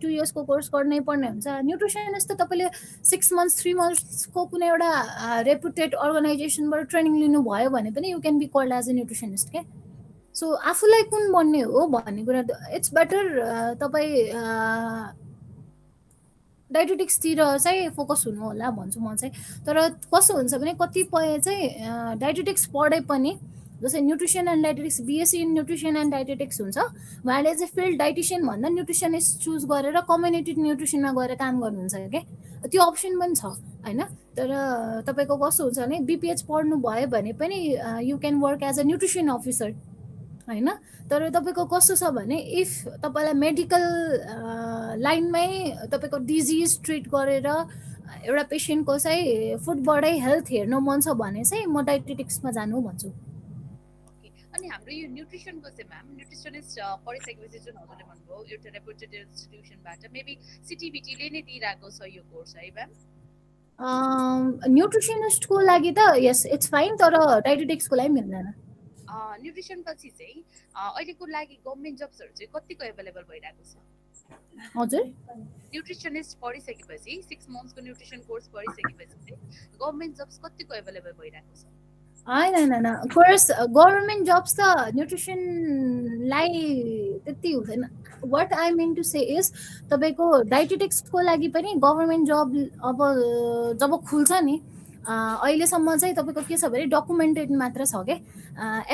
2 yearsको कोर्स गर्नै पर्ने हुन्छ न्युट्रिसनिस्ट त तपाईँले 6 months 3 monthsको कुनै एउटा रेपुटेड अर्गनाइजेसनबाट ट्रेनिङ लिनुभयो भने पनि you can be called as a nutritionist क्या सो आफूलाई कुन बन्ने हो भन्ने कुरा इट्स बेटर तपाईँ डायटेटिक्सतिर चाहिँ फोकस हुनु होला भन्छु म चाहिँ तर कस्तो हुन्छ भने कतिपय चाहिँ डायटेटिक्स पढे पनि जस्तै nutrition and dietetics BSc in nutrition and dietetics हुन्छ उहाँले चाहिँ फिल्ड डाइटिसियन भन्दा न्युट्रिसनिस्ट चुज गरेर कम्युनिटी न्युट्रिसनमा गएर काम गर्नुहुन्छ क्या त्यो अप्सन पनि छ होइन तर तपाईँको कस्तो हुन्छ भने बिपिएच पढ्नु भयो भने पनि you can work as a nutrition officer होइन तर तपाईँको कस्तो छ भने इफ तपाईँलाई मेडिकल लाइनमै तपाईँको डिजिज ट्रिट गरेर एउटा पेसेन्टको चाहिँ फुडबाटै हेल्थ हेर्नु मन छ भने चाहिँ म डायटेटिक्समा जानु भन्छु अनि हाम्रो यो न्युट्रिसनको चाहिँ म्याम न्युट्रिसनिस्ट पढिसकेपछि जुन हजुरले भन्नुभयो एउटा रेपुटेड इन्स्टिट्युसनबाट मेबी सिटिबिटीले नै दिइरहेको छ यो कोर्स है म्याम न्युट्रिसनिस्टको लागि त यस इट्स फाइन तर डायटेटिक्सको लागि मिल्दैन न्युट्रिसन पछि चाहिँ अहिलेको लागि गभर्मेन्ट जब्सहरू चाहिँ कतिको एभाइलेबल भइरहेको छ हजुर न्युट्रिसनिस्ट पढिसकेपछि 6 monthsको न्युट्रिसन कोर्स पढिसकेपछि चाहिँ गभर्मेन्ट जब्स कतिको एभाइलेबल भइरहेको छ होइन कोर्स गभर्मेन्ट जब्स त न्युट्रिसनलाई त्यति हुँदैन what I mean to say is तपाईँको डायटेटिक्सको लागि पनि गभर्मेन्ट जब अब जब खुल्छ नि अहिलेसम्म चाहिँ तपाईँको के छ भने डकुमेन्टेड मात्र छ क्या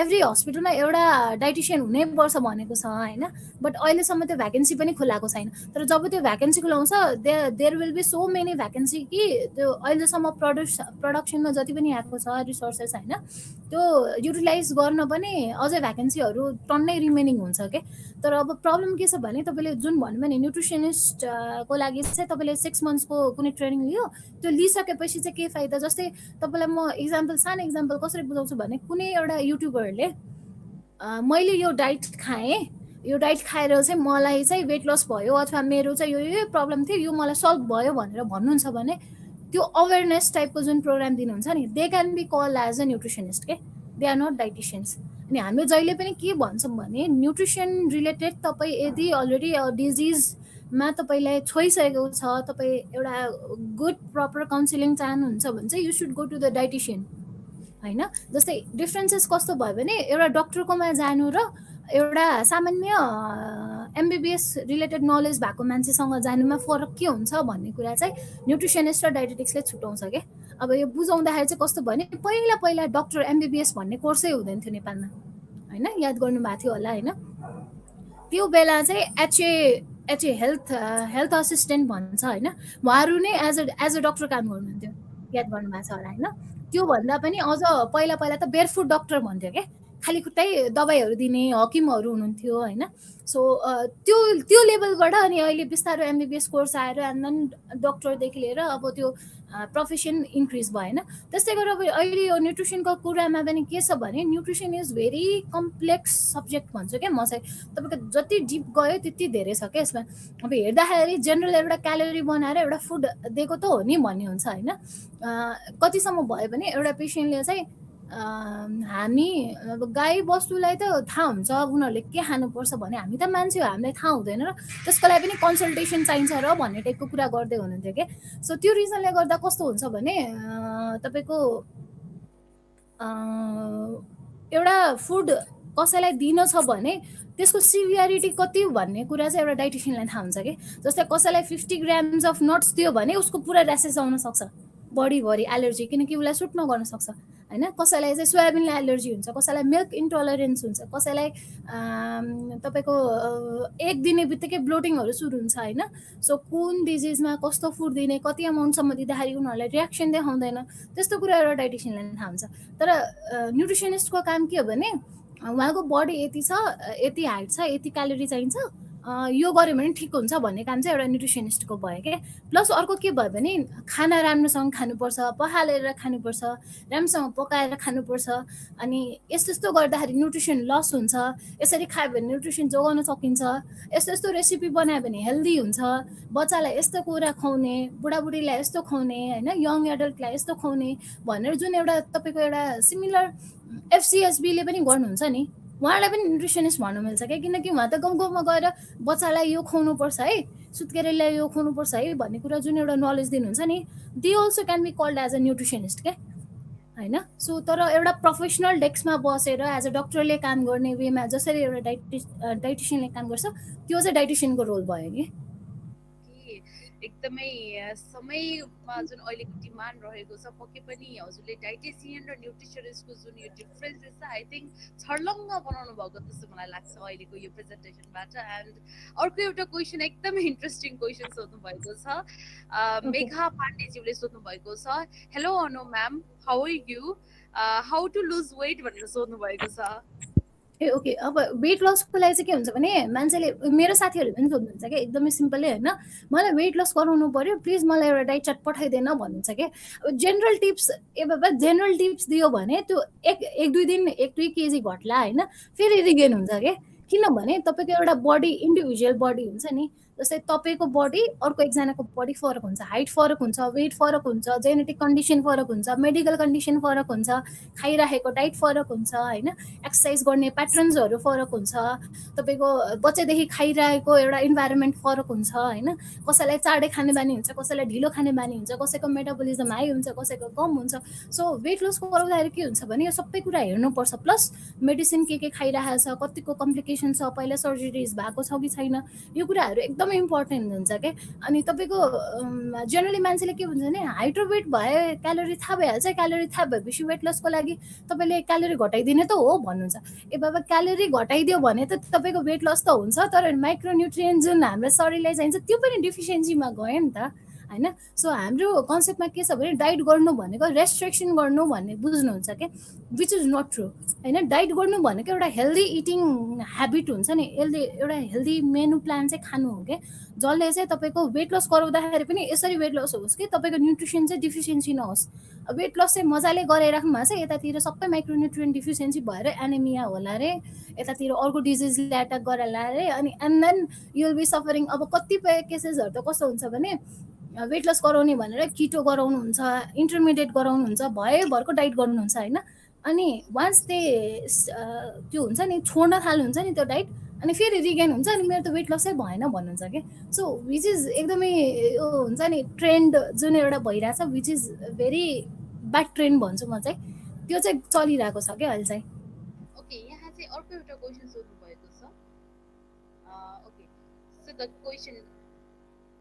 एभ्री हस्पिटलमा एउटा डाइटिसियन हुनैपर्छ भनेको छ होइन बट अहिलेसम्म त्यो भ्याकेन्सी पनि खुलाएको छैन तर जब त्यो भ्याकेन्सी खुलाउँछ there will be so many vacancy कि त्यो अहिलेसम्म प्रडक्सनमा जति पनि आएको छ रिसोर्सेस होइन त्यो युटिलाइज गर्न पनि अझै भ्याकेन्सीहरू टन्नै रिमेनिङ हुन्छ क्या तर अब प्रब्लम के छ भने तपाईँले जुन भन्नुभयो नि न्युट्रिसनिस्टको लागि चाहिँ तपाईँले 6 monthsको कुनै ट्रेनिङ लियो त्यो लिइसकेपछि चाहिँ के फाइदा जस्तै तपाईँलाई म सानो इक्जाम्पल कसरी बुझाउँछु भने कुनै एउटा युट्युबरले मैले यो डाइट खाएँ यो डाइट खाएर चाहिँ मलाई चाहिँ वेट लस भयो अथवा मेरो चाहिँ यो प्रब्लम थियो यो मलाई सल्भ भयो भनेर भन्नुहुन्छ भने त्यो अवेरनेस टाइपको जुन प्रोग्राम दिनुहुन्छ नि, they can be call as a nutritionist के, दे आर नट डाइटिसियन्स। अनि हामीले जहिले पनि के भन्छौँ भने न्युट्रिसन रिलेटेड तपाईँ यदि अलरेडी डिजिजमा तपाईँलाई छोइसकेको छ, तपाईँ एउटा गुड प्रपर काउन्सिलिङ चाहनुहुन्छ भने चाहिँ you should go to the dietitian होइन। जस्तै डिफ्रेन्सेस कस्तो भयो भने एउटा डक्टरकोमा जानु र एउटा सामान्य एमबिबिएस रिलेटेड नलेज भएको मान्छेसँग जानुमा फरक के हुन्छ भन्ने कुरा चाहिँ न्युट्रिसनिस्ट र डाइटेटिक्सले छुट्याउँछ क्या। अब यो बुझाउँदाखेरि चाहिँ कस्तो भयो भने पहिला पहिला डक्टर एमबिबिएस भन्ने कोर्सै हुँदैन थियो नेपालमा होइन, याद गर्नुभएको थियो होला होइन। त्यो बेला चाहिँ एचए हेल्थ असिस्टेन्ट भन्छ होइन, उहाँहरू नै एज अ डक्टर काम गर्नुहुन्थ्यो, याद गर्नुभएको छ होला होइन। त्योभन्दा पनि अझ पहिला पहिला त बेयरफुट डक्टर भन्थ्यो क्या, खाली खुट्टै दबाईहरू दिने हकिमहरू हुनुहुन्थ्यो होइन। सो त्यो त्यो लेभलबाट अनि अहिले बिस्तारो एमबिबिएस कोर्स आएर एन्ड देन डक्टरदेखि लिएर अब त्यो प्रोफेसन इन्क्रिज भयो होइन। त्यस्तै गरेर अब अहिले यो न्युट्रिसनको कुरामा पनि के छ भने nutrition is very complex subject भन्छु क्या म चाहिँ। तपाईँको जति डिप गयो त्यति धेरै छ क्या यसमा। अब हेर्दाखेरि जेनरल एउटा क्यालोरी बनाएर एउटा फुड दिएको त हो नि भन्ने हुन्छ होइन। कतिसम्म भयो भने एउटा पेसेन्टले चाहिँ हामी अब गाई बस्तुलाई त थाहा हुन्छ उनीहरूले के खानुपर्छ भने हामी त मान्छे हो, हामीलाई थाहा हुँदैन र त्यसको लागि पनि कन्सल्टेसन चाहिन्छ र भन्ने टाइपको कुरा गर्दै हुनुहुन्थ्यो क्या। सो त्यो रिजनले गर्दा कस्तो हुन्छ भने तपाईँको एउटा फुड कसैलाई दिन छ भने त्यसको सिभियरिटी कति भन्ने कुरा चाहिँ एउटा डाइटिसियनलाई थाहा हुन्छ कि। जस्तै कसैलाई 50 ग्राम्स अफ नट्स दियो भने उसको पुरा ऱ्यासेस आउन सक्छ, बडीभरि एलर्जी, किनकि उसलाई सुट नगर्न सक्छ होइन। कसैलाई चाहिँ सोयाबिनलाई एलर्जी हुन्छ, कसैलाई मिल्क इन्टोलरेन्स हुन्छ, कसैलाई तपाईँको एक दिने बित्तिकै ब्लोटिङहरू सुरु हुन्छ होइन। सो कुन डिजिजमा कस्तो फुड दिने, कति अमाउन्टसम्म दिँदाखेरि उनीहरूलाई रियाक्सन देखाउँदैन, त्यस्तो कुरा एउटा डाइटिसियनलाई थाहा हुन्छ। तर न्युट्रिसनिस्टको काम के हो भने उहाँको बडी यति छ, यति हाइट छ, यति क्यालोरी चाहिन्छ, यो गऱ्यो भने ठिक हुन्छ भन्ने काम चाहिँ एउटा न्युट्रिसनिस्टको भयो क्या। प्लस अर्को के भयो भने खाना राम्रोसँग खानुपर्छ, पखालेर खानुपर्छ, राम्रोसँग पकाएर खानुपर्छ। अनि यस्तो यस्तो गर्दाखेरि न्युट्रिसन लस हुन्छ, यसरी खायो भने न्युट्रिसन जोगाउन सकिन्छ, यस्तो यस्तो रेसिपी बनायो भने हेल्दी हुन्छ, बच्चालाई यस्तो कुरा खुवाउने, बुढाबुढीलाई यस्तो खुवाउने होइन, यङ एडल्टलाई यस्तो खुवाउने भनेर जुन एउटा तपाईँको एउटा सिमिलर एफसिएसबीले पनि गर्नुहुन्छ नि, उहाँलाई पनि न्युट्रिसनिस्ट भन्नु मिल्छ क्या। किनकि उहाँ त गाउँ गाउँमा गएर बच्चालाई यो खुवाउनुपर्छ है, सुत्केरीलाई यो खुवाउनुपर्छ है भन्ने कुरा जुन एउटा नलेज दिनुहुन्छ नि, they also can be called as a nutritionist क्या होइन। सो तर एउटा प्रोफेसनल डेस्कमा बसेर एज अ डक्टरले काम गर्ने वेमा जसरी एउटा डाइटिसियनले काम गर्छ त्यो चाहिँ डाइटिसियनको रोल भयो कि। एकदमै समयमा जुन अहिलेको डिमान्ड रहेको छ, पक्कै पनि हजुरले डाइटिसियन र न्युट्रिसनिस्टको जुन यो डिफ्रेन्सेस छ आई थिङ्क छर्लङ्ग बनाउनु भएको जस्तो मलाई लाग्छ अहिलेको यो प्रेजेन्टेसनबाट। एन्ड अर्को एउटा क्वेसन, एकदमै इन्ट्रेस्टिङ क्वेसन सोध्नु भएको छ, मेघा पाण्डेज्यूले सोध्नु भएको छ, hello Anu ma'am, how are you, how to lose weight भनेर सोध्नु भएको छ। ए ओके, अब वेट लसको लागि चाहिँ के हुन्छ भने मान्छेले, मेरो साथीहरूले पनि सोध्नुहुन्छ क्या एकदमै सिम्पलै होइन, मलाई वेट लस गराउनु पऱ्यो प्लिज मलाई एउटा डाइट चार्ट पठाइदिएन भन्नुहुन्छ क्या। अब जेनरल टिप्स, ए बाबा जेनरल टिप्स दियो भने त्यो एक दुई दिन 1-2 केजी घट्ला होइन, फेरि रिगेन हुन्छ क्या। किनभने तपाईँको एउटा बडी इन्डिभिजुअल बडी हुन्छ नि, जस्तै तपाईँको बडी अर्को एकजनाको बडी फरक हुन्छ, हाइट फरक हुन्छ, वेट फरक हुन्छ, जेनेटिक कन्डिसन फरक हुन्छ, मेडिकल कन्डिसन फरक हुन्छ, खाइराखेको डाइट फरक हुन्छ होइन, एक्सर्साइज गर्ने प्याटर्न्सहरू फरक हुन्छ, तपाईँको बच्चादेखि खाइरहेको एउटा इन्भाइरोमेन्ट फरक हुन्छ होइन। कसैलाई चाँडै खाने बानी हुन्छ, कसैलाई ढिलो खाने बानी हुन्छ, कसैको मेटाबोलिजम हाई हुन्छ, कसैको कम हुन्छ। सो वेट लस गराउँदाखेरि के हुन्छ भने यो सबै कुरा हेर्नुपर्छ, प्लस मेडिसिन के खाइरहेको छ, कतिको कम्प्लिकेसन छ, पहिला सर्जरिज भएको छ कि छैन, यो कुराहरू एकदमै इम्पोर्टेन्ट हुन्छ क्या। अनि तपाईँको जेनरली मान्छेले के भन्छ भने हाइट र वेट भए क्यालोरी थाहा भइहाल्छ, क्यालोरी थाहा भएपछि वेट लसको लागि तपाईँले क्यालोरी घटाइदिने त हो भन्नुहुन्छ। ए बाबा क्यालोरी घटाइदियो भने त तपाईँको वेट लस त हुन्छ, तर माइक्रोन्युट्रिएन्ट जुन हाम्रो शरीरलाई चाहिन्छ त्यो पनि डिफिसियन्सीमा गयो नि त होइन। सो हाम्रो कन्सेप्टमा के छ भने डाइट गर्नु भनेको रेस्ट्रिक्सन गर्नु भन्ने बुझ्नुहुन्छ क्या, विच इज नट ट्रु होइन। डाइट गर्नु भनेको एउटा हेल्दी इटिङ ह्याबिट हुन्छ नि, एउटा हेल्दी मेनु प्लान चाहिँ खानु हो क्या, जसले चाहिँ तपाईँको वेट लस गराउँदाखेरि पनि यसरी वेट लस होस् कि तपाईँको न्युट्रिसन चाहिँ डिफिसियन्सी नहोस्। वेट लस चाहिँ मजाले गराइराख्नु भएको छ, यतातिर सबै माइक्रोन्युट्रिएन्ट डिफिसियन्सी भएर एनेमिया होला रे, यतातिर अर्को डिजिजले एट्याक गराला रे, अनि and then you will be suffering. अब कतिपय केसेसहरू त कस्तो हुन्छ भने वेट लस गराउने भनेर किटो गराउनुहुन्छ, इन्टरमिडिएट गराउनुहुन्छ, भरको डाइट गर्नुहुन्छ होइन। अनि वान्स त्यो हुन्छ नि छोड्न थाल्नुहुन्छ नि त्यो डाइट, अनि फेरि रिगेन हुन्छ, अनि मेरो त वेट लसै भएन भन्नुहुन्छ कि। सो विच इज एकदमै यो हुन्छ नि ट्रेन्ड जुन एउटा भइरहेछ, which is very bad trend भन्छु म चाहिँ, त्यो चाहिँ चलिरहेको छ क्या अहिले चाहिँ। ओके, यहाँ चाहिँ अर्को एउटा क्वेसन सोध्नु भएको छ। Okay, so the question,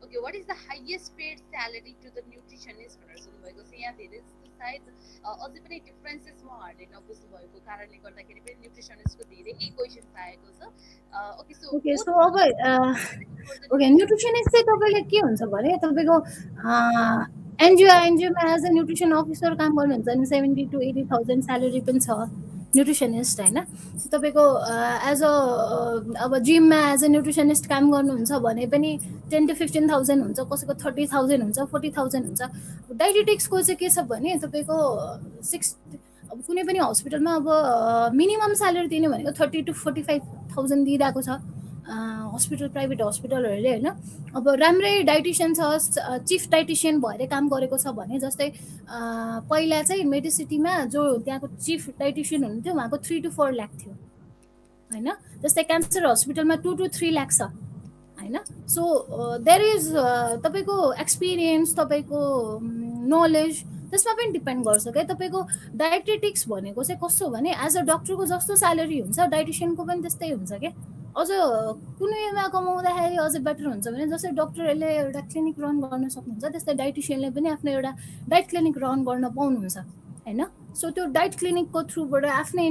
okay, what is the highest paid salary to the nutritionist भनेर सोध्नु भएको छ। यहाँ धेरै जस्तो सायद अझै पनि डिफरेन्सेस उहाँहरूले नबुझ्नु भएको कारणले गर्दाखेरि पनि न्युट्रिसनिस्टको धेरै क्वेसन्स आएको छ। ओके सो अब ओके न्युट्रिसनिस्ट चाहिँ तपाईँले के हुन्छ भने तपाईँको एनजिओमा एज अ न्युट्रिसन अफिसर काम गर्नुहुन्छ भने 70,000 to 80,000 स्यालेरी पनि छ न्युट्रिसनिस्ट होइन। तपाईँको एज अ अब जिममा एज अ न्युट्रिसनिस्ट काम गर्नुहुन्छ भने पनि 10,000 to 15,000 हुन्छ, कसैको 30,000 हुन्छ, 40,000 हुन्छ। डाइटेटिक्सको चाहिँ के छ भने तपाईँको अब कुनै पनि हस्पिटलमा अब मिनिमम स्यालेरी दिने भनेको 30,000 to 45,000 दिइरहेको छ हस्पिटल, प्राइभेट हस्पिटलहरूले होइन। अब राम्रै डाइटिसियन छ, चिफ डाइटिसियन भएर काम गरेको छ भने, जस्तै पहिला चाहिँ मेडिसिटीमा जो त्यहाँको चिफ डाइटिसियन हुनुहुन्थ्यो उहाँको 3 to 4 लाख थियो होइन। जस्तै क्यान्सर हस्पिटलमा 2 to 3 लाख छ होइन। सो देयर इज तपाईँको एक्सपिरियन्स, तपाईँको नलेज त्यसमा पनि डिपेन्ड गर्छ क्या। तपाईँको डाइटेटिक्स भनेको चाहिँ कस्तो भने एज अ डक्टरको जस्तो स्यालेरी हुन्छ डाइटिसियनको पनि त्यस्तै हुन्छ क्या। अझ कुनैमा कमाउँदाखेरि अझ बेटर हुन्छ भने जस्तै डक्टरहरूले एउटा क्लिनिक रन गर्न सक्नुहुन्छ, त्यस्तै डाइटिसियनले पनि आफ्नो एउटा डाइट क्लिनिक रन गर्न पाउनुहुन्छ होइन। सो त्यो डाइट क्लिनिकको थ्रुबाट आफ्नै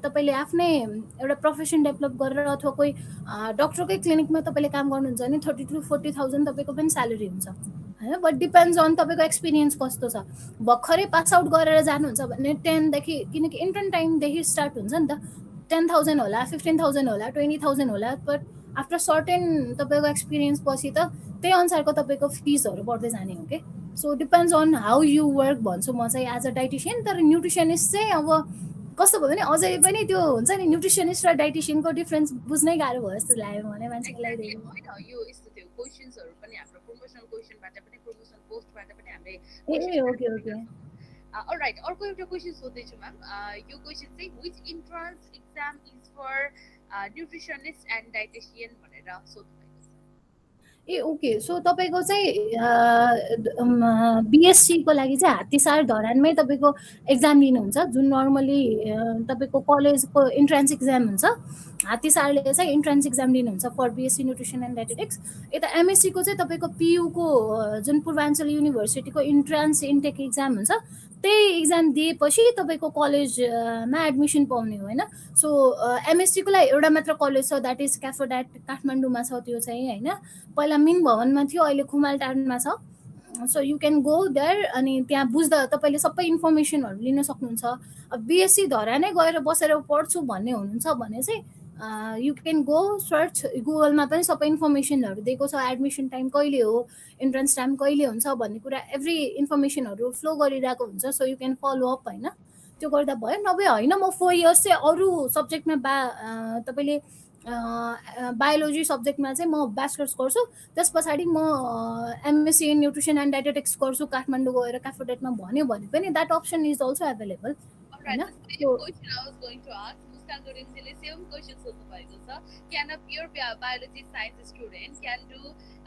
तपाईँले आफ्नै एउटा प्रोफेसन डेभलप गरेर अथवा कोही डक्टरकै क्लिनिकमा तपाईँले काम गर्नुहुन्छ भने 30,000 to 40,000 तपाईँको पनि स्यालेरी हुन्छ होइन। बट डिपेन्ड्स अन तपाईँको एक्सपिरियन्स कस्तो छ। भर्खरै पास आउट गरेर जानुहुन्छ भने 10 देखि, किनकि इन्टर्न टाइमदेखि स्टार्ट हुन्छ नि त, 10,000 होला, 15,000 होला, 20,000 होला। बट आफ्टर सर्टेन तपाईँको एक्सपिरियन्स पछि त त्यही अनुसारको तपाईँको फिजहरू बढ्दै जाने हो कि। So depends on how you work भन्छु म चाहिँ एज अ डाइटिसियन। तर न्युट्रिसनिस्ट चाहिँ अब कस्तो भयो भने अझै पनि त्यो हुन्छ नि न्युट्रिसनिस्ट र डाइटिसियनको डिफ्रेन्स बुझ्नै गाह्रो भयो जस्तो लाग्यो मलाई मान्छेलाई। होइन यो यस्तो थियो, क्वेसन्सहरू पनि हाम्रो प्रमोसनल क्वेसनबाट पनि, प्रमोसनल पोस्टबाट पनि हामीले ए ओके ओके अलराइट। अर्को एउटा क्वेसन सोध्दैछु म्याम। यो क्वेसन चाहिँ which entrance exam is for nutritionist and dietitian भनेर सोध्नु भएको छ। ए ओके सो तपाईँको चाहिँ बिएससीको लागि चाहिँ हात्तीसार धरानमै तपाईँको एक्जाम लिनुहुन्छ, जुन नर्मली तपाईँको कलेजको इन्ट्रान्स एक्जाम हुन्छ। हात्तीसारले चाहिँ इन्ट्रान्स एक्जाम लिनुहुन्छ for BSc nutrition and dietetics. यता एमएससीको चाहिँ तपाईँको पियुको जुन पूर्वाञ्चल युनिभर्सिटीको इन्ट्रान्स इन्टेक एक्जाम हुन्छ, त्यही एक्जाम दिएपछि तपाईँको कलेजमा एडमिसन पाउने हो होइन। सो एमएससीको लागि एउटा मात्र कलेज छ, द्याट इज क्याफोड्याट, काठमाडौँमा छ त्यो चाहिँ होइन। पहिला मिन भवनमा थियो, अहिले खुमालटारमा छ। So you can go there, अनि त्यहाँ बुझ्दा तपाईँले सबै इन्फर्मेसनहरू लिन सक्नुहुन्छ। अब बिएससी धरानै गएर बसेर पढ्छु भन्ने हुनुहुन्छ भने चाहिँ यु क्यान गो सर्च, गुगलमा पनि सबै इन्फर्मेसनहरू दिएको छ, एडमिसन टाइम कहिले हो, इन्ट्रान्स टाइम कहिले हुन्छ भन्ने कुरा एभ्री इन्फर्मेसनहरू फ्लो गरिरहेको हुन्छ। So you can follow up होइन, त्यो गर्दा भयो। नभए होइन म 4 इयर्स चाहिँ अरू सब्जेक्टमा तपाईँले बायोलोजी सब्जेक्टमा चाहिँ म ब्याचलर्स गर्छु, त्यस पछाडि म MSc in nutrition and dietetics गर्छु काठमाडौँ गएर क्याफोडेटमा भन्यो भने पनि that option is also available होइन। मुस्कानको रिम्सीले सेम क्वेसन सोध्नु भएको छ, can a pure biology science student can do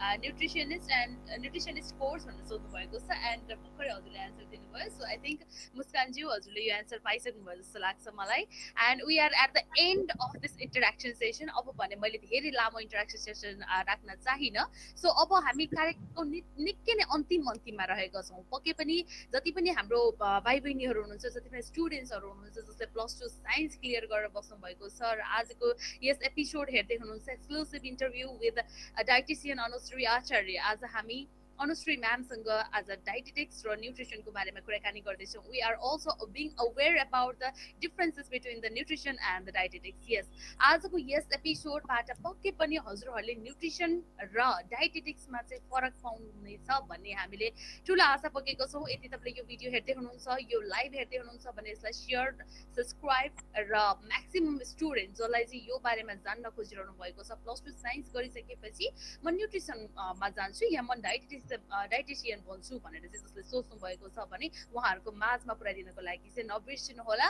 nutritionist course भनेर सोध्नु भएको छ। एन्ड भर्खरै हजुरले एन्सर दिनुभयो। सो आई थिङ्क मुस्कानज्यू हजुरले यो एन्सर पाइसक्नुभयो जस्तो लाग्छ मलाई। And we are at the end of this interaction session. अब भने मैले धेरै लामो इन्टरेक्सन सेसन राख्न चाहिनँ। सो अब हामी कार्यक्रमको निकै नै अन्तिममा रहेका छौँ। पक्कै पनि जति पनि हाम्रो भाइ बहिनीहरू हुनुहुन्छ, जति पनि स्टुडेन्ट्सहरू हुनुहुन्छ जसले +2 साइन्स क्लियर गरेर बस्नु भएको छ र आजको यस एपिसोड हेर्दै हुनुहुन्छ exclusive interview with dietician Anushree Acharya. आज हामी अनुश्री म्यामसँग आज डाइटेटिक्स र न्युट्रिसनको बारेमा कुराकानी गर्दैछौँ। We are also being aware about the differences between the nutrition and the dietetics. यस, आजको यस एपिसोडबाट पक्कै पनि हजुरहरूले न्युट्रिसन र डाइटेटिक्समा चाहिँ फरक पाउनुहुनेछ भन्ने हामीले ठुलो आशा बोकेको छौँ। यदि तपाईँले यो भिडियो हेर्दै हुनुहुन्छ, यो लाइभ हेर्दै हुनुहुन्छ भने यसलाई सेयर, सब्सक्राइब र म्याक्सिमम स्टुडेन्ट जसलाई चाहिँ यो बारेमा जान्न खोजिरहनु भएको छ, +2 साइन्स गरिसकेपछि म न्युट्रिसनमा जान्छु या म डाइटेटिक्स अ डाइटिसियन बन्छु भनेर चाहिँ जसले सोच्नु भएको छ भने उहाँहरूको माझमा पुर्याइदिनको लागि चाहिँ नबिर्सिनु होला।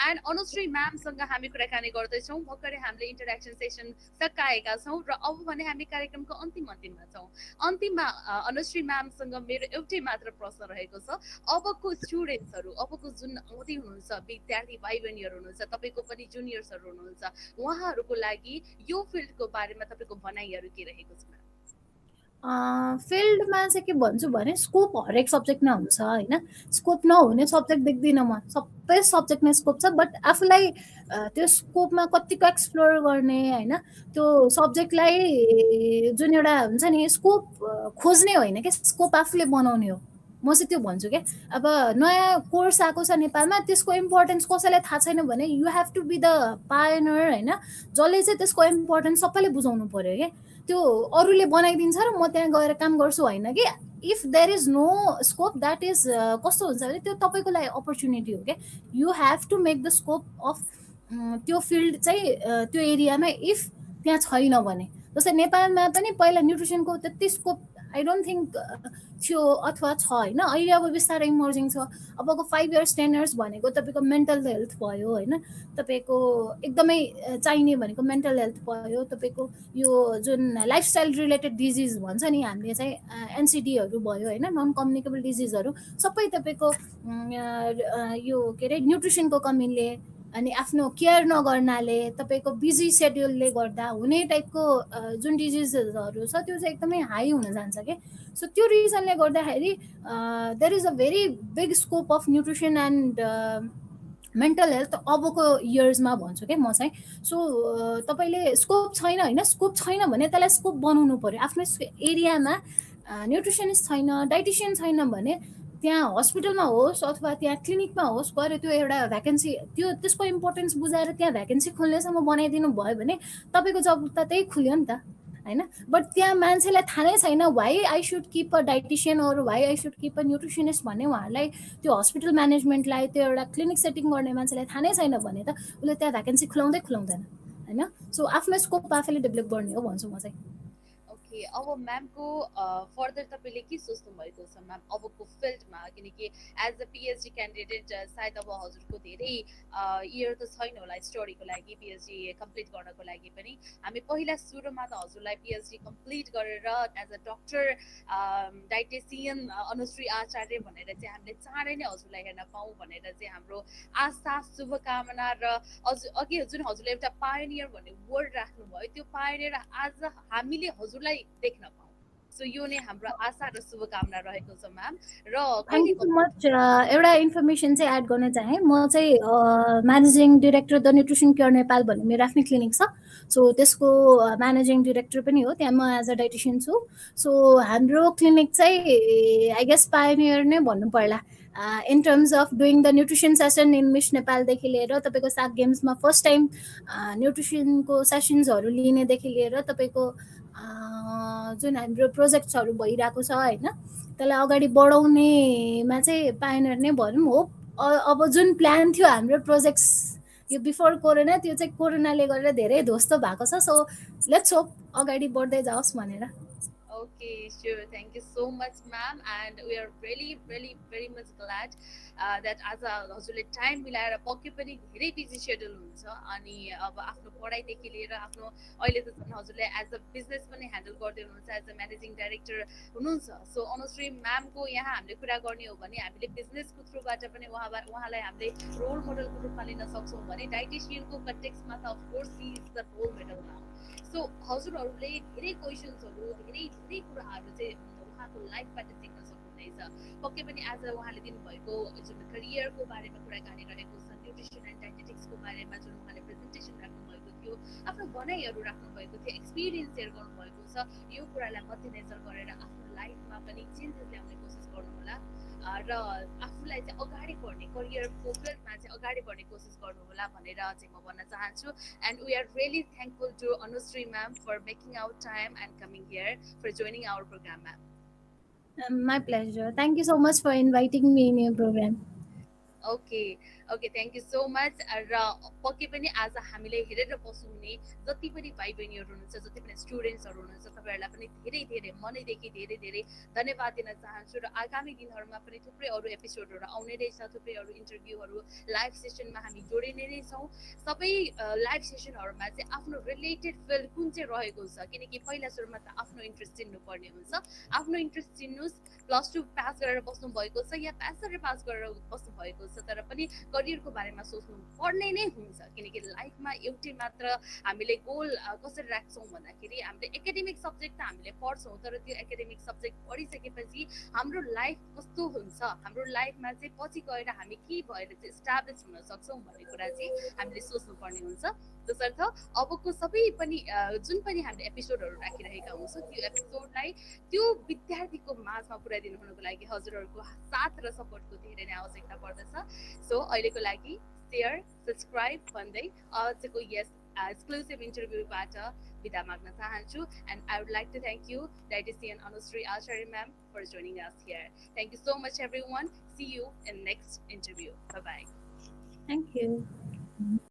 एन्ड अनुश्री म्यामसँग हामी कुराकानी गर्दैछौँ। भर्खरै हामीले इन्टरेक्सन सेसन सकाएका छौँ र अब भने हामी कार्यक्रमको अन्तिममा छौँ। अन्तिममा अनुश्री म्यामसँग मेरो एउटै मात्र प्रश्न रहेको छ, अबको स्टुडेन्ट्सहरू, अबको जुन आउँदै हुनुहुन्छ विद्यार्थी भाइ बहिनीहरू हुनुहुन्छ, तपाईँको पनि जुनियर्सहरू हुनुहुन्छ, उहाँहरूको लागि यो फिल्डको बारेमा तपाईँको भनाइहरू के रहेको छ? फिल्डमा चाहिँ के भन्छु भने स्कोप हरेक सब्जेक्टमा हुन्छ होइन, स्कोप नहुने सब्जेक्ट देख्दिनँ म, सबै सब्जेक्टमा स्कोप छ, बट आफूलाई त्यो स्कोपमा कतिको एक्सप्लोर गर्ने होइन, त्यो सब्जेक्टलाई जुन एउटा हुन्छ नि स्कोप खोज्ने होइन क्या, स्कोप आफूले बनाउने हो, म चाहिँ त्यो भन्छु क्या। अब नयाँ कोर्स आएको छ नेपालमा, त्यसको इम्पोर्टेन्स कसैलाई थाहा छैन भने you have to be the pioneer होइन, जसले चाहिँ त्यसको इम्पोर्टेन्स सबैले बुझाउनु पऱ्यो क्या। त्यो अरूले बनाइदिन्छ र म त्यहाँ गएर काम गर्छु होइन कि, if there is no scope that is कस्तो हुन्छ भने त्यो तपाईँको लागि अपर्च्युनिटी हो क्या। You have to make the scope of त्यो फिल्ड चाहिँ त्यो एरियामा, इफ त्यहाँ छैन भने। जस्तै नेपालमा पनि पहिला न्युट्रिसनको त्यति स्कोप आई डोन्ट थिङ्क थियो अथवा छ होइन, अहिले अब बिस्तारै इमर्जिङ छ। अबको 5 इयर्स 10 इयर्स भनेको तपाईँको मेन्टल हेल्थ भयो होइन, तपाईँको एकदमै चाहिने भनेको मेन्टल हेल्थ भयो, तपाईँको यो जुन लाइफस्टाइल रिलेटेड डिजिज भन्छ नि हामीले चाहिँ एनसिडीहरू भयो होइन, नन कम्युनिकेबल डिजिजहरू सबै तपाईँको यो के अरे न्युट्रिसनको कमीले अनि आफ्नो केयर नगर्नाले तपाईँको बिजी सेड्युलले गर्दा हुने टाइपको जुन डिजिजहरू छ त्यो चाहिँ एकदमै हाई हुन जान्छ क्या। सो त्यो रिजनले गर्दाखेरि there is a very big scope of nutrition and mental health अबको इयर्समा भन्छु क्या म चाहिँ। सो तपाईँले स्कोप छैन होइन, स्कोप छैन भने त्यसलाई स्कोप बनाउनु पऱ्यो आफ्नो एरियामा। न्युट्रिसनिस्ट छैन, डाइटिसियन छैन भने त्यहाँ हस्पिटलमा होस् अथवा त्यहाँ क्लिनिकमा होस् गएर त्यो एउटा भ्याकेन्सी, त्यो त्यसको इम्पोर्टेन्स बुझाएर त्यहाँ भ्याकेन्सी खोल्नेसम्म बनाइदिनु भयो भने तपाईँको जब त त्यही खुल्यो नि त होइन। बट त्यहाँ मान्छेलाई थाहा नै छैन why I should keep a dietitian or why I should keep a nutritionist भन्ने, उहाँहरूलाई त्यो हस्पिटल म्यानेजमेन्टलाई त्यो एउटा क्लिनिक सेटिङ गर्ने मान्छेलाई थाहा नै छैन भने त उसले त्यहाँ भ्याकेन्सी खुलाउँदैन होइन। सो आफ्नो स्कोप आफैले डेभलप गर्ने हो भन्छु म चाहिँ। ओके, अब म्यामको फर्दर तपाईँले के सोच्नु भएको छ म्याम अबको फिल्डमा? किनकि एज अ पिएचडी क्यान्डिडेट सायद अब हजुरको धेरै इयर त छैन होला स्टडीको लागि, पिएचडी कम्प्लिट गर्नको लागि पनि। हामी पहिला सुरुमा त हजुरलाई पिएचडी कम्प्लिट गरेर as a doctor dietician Anushree आचार्य भनेर चाहिँ हामीले चाँडै नै हजुरलाई हेर्न पाऊँ भनेर चाहिँ हाम्रो आशा शुभकामना। र अघि जुन हजुरले एउटा पायोनियर भन्ने वर्ड राख्नुभयो, त्यो पायोनियर आज हामीले हजुरलाई देख्न पाऊँ। सो यो नै हाम्रो आशा र शुभकामना रहेको छ म्याम। र थ्याङ्क यू सो मच। एउटा इन्फर्मेसन चाहिँ एड गर्न चाहेँ, म चाहिँ managing director the nutrition care Nepal भन्ने मेरो आफ्नै क्लिनिक छ। सो त्यसको म्यानेजिङ डिरेक्टर पनि हो, त्यहाँ म एज अ डाइटिसियन छु। सो हाम्रो क्लिनिक चाहिँ आई गेस पायोनियर नै भन्नु पर्ला in terms of doing the nutrition session in Miss नेपालदेखि लिएर तपाईँको साग गेम्समा फर्स्ट टाइम न्युट्रिसनको सेसन्सहरू लिनेदेखि लिएर तपाईँको जुन हाम्रो प्रोजेक्ट्सहरू भइरहेको छ होइन, त्यसलाई अगाडि बढाउनेमा चाहिँ पायोनियर नै भनौँ हो। अब जुन प्लान थियो हाम्रो प्रोजेक्ट्स यो बिफोर कोरोना, त्यो चाहिँ कोरोनाले गरेर धेरै ध्वस्त भएको छ। सो लेट्स होप अगाडि बढ्दै जाओस् भनेर। Okay, sure. Thank you so much, ma'am. And we are really, really, very much glad that as हजुरले टाइम मिलाएर पक्कै पनि धेरै बिजी सेड्युल हुन्छ अनि अब आफ्नो पढाइदेखि लिएर आफ्नो अहिले त झन् हजुरले एज अ बिजनेस पनि ह्यान्डल गर्दै हुनुहुन्छ, एज अ म्यानेजिङ डाइरेक्टर हुनुहुन्छ। सो अनुश्री म्यामको यहाँ हामीले कुरा गर्ने हो भने हामीले बिजनेसको थ्रुबाट पनि उहाँलाई हामीले रोल मोडलको रूपमा लिन सक्छौँ भने डाइटिसियनको कन्टेक्समा त of course he is the role model now. So हजुरहरूले धेरै क्वेसन्सहरू धेरै धेरै कुराहरू चाहिँ उहाँको लाइफबाट सिक्न सक्नुहुनेछ। पक्कै पनि आज उहाँले दिनुभएको जुन करियरको बारेमा कुराकानी रहेको छ, न्युट्रिसन एन्ड डाइटेटिक्सको बारेमा जुन उहाँले प्रेजेन्टेसन राख्नुभएको थियो, आफ्नो भनाइहरू राख्नुभएको थियो, एक्सपिरियन्स सेयर गर्नुभएको छ, यो कुरालाई मध्यनजर गरेर आफ्नो लाइफमा पनि चेन्जेस ल्याउने कोसिस गर्नुहोला र आफूलाई चाहिँ अगाडि बढ्ने करियरको फिल्डमा चाहिँ अगाडि बढ्ने कोसिस गर्नुहोला भनेर चाहिँ म भन्न चाहन्छु। And we are really thankful to Anushree ma'am for making our time and coming here for joining our program ma'am. My pleasure. Thank you so much for inviting me in your program. Okay okay, thank you so much. र पक्कै पनि आज हामीले हेरेर बस्नुहुने जति पनि भाइ बहिनीहरू हुनुहुन्छ, जति पनि स्टुडेन्ट्सहरू हुनुहुन्छ, तपाईँहरूलाई पनि धेरै धेरै मनैदेखि धेरै धेरै धन्यवाद दिन चाहन्छु। र आगामी दिनहरूमा पनि थुप्रै अरू एपिसोडहरू आउने रहेछ, थुप्रै अरू इन्टरभ्यूहरू लाइभ सेसनमा हामी जोडिने नै छौँ। सबै लाइभ सेसनहरूमा चाहिँ आफ्नो रिलेटेड फिल्ड कुन चाहिँ रहेको छ, किनकि पहिला सुरुमा त आफ्नो इन्ट्रेस्ट चिन्नुपर्ने हुन्छ। आफ्नो इन्ट्रेस्ट चिन्नुहोस्, +2 पास गरेर बस्नु भएको छ या ब्याचलर पास गरेर बस्नु भएको छ, तर पनि करियरको बारेमा सोच्नु पर्ने नै हुन्छ। किनकि लाइफमा एउटै मात्र हामीले गोल कसरी राख्छौँ भन्दाखेरि, हामीले एकाडेमिक सब्जेक्ट त हामीले पढ्छौँ, तर त्यो एकाडेमिक सब्जेक्ट पढिसकेपछि हाम्रो लाइफ कस्तो हुन्छ, हाम्रो लाइफमा चाहिँ पछि गएर हामी के भएर चाहिँ इस्टाब्लिस हुन सक्छौँ भन्ने कुरा चाहिँ हामीले सोच्नुपर्ने हुन्छ। त्यसर्थ अबको सबै पनि जुन पनि हामीले एपिसोडहरू राखिरहेका हुन्छौँ, त्यो एपिसोडलाई त्यो विद्यार्थीको माझमा पुर्याइदिनु हुनुको लागि हजुरहरूको साथ र सपोर्टको धेरै नै आवश्यकता पर्दछ। सो अहिलेको लागि सेयर सब्सक्राइब भन्दै आजको यस एक्सक्लुसिभ इन्टरभ्यूबाट बिदा माग्न चाहन्छु। And I would like to thank you dietitian Anushree Acharya ma'am for joining us here. Thank you so much everyone. See you in next interview. Bye bye. Thank you.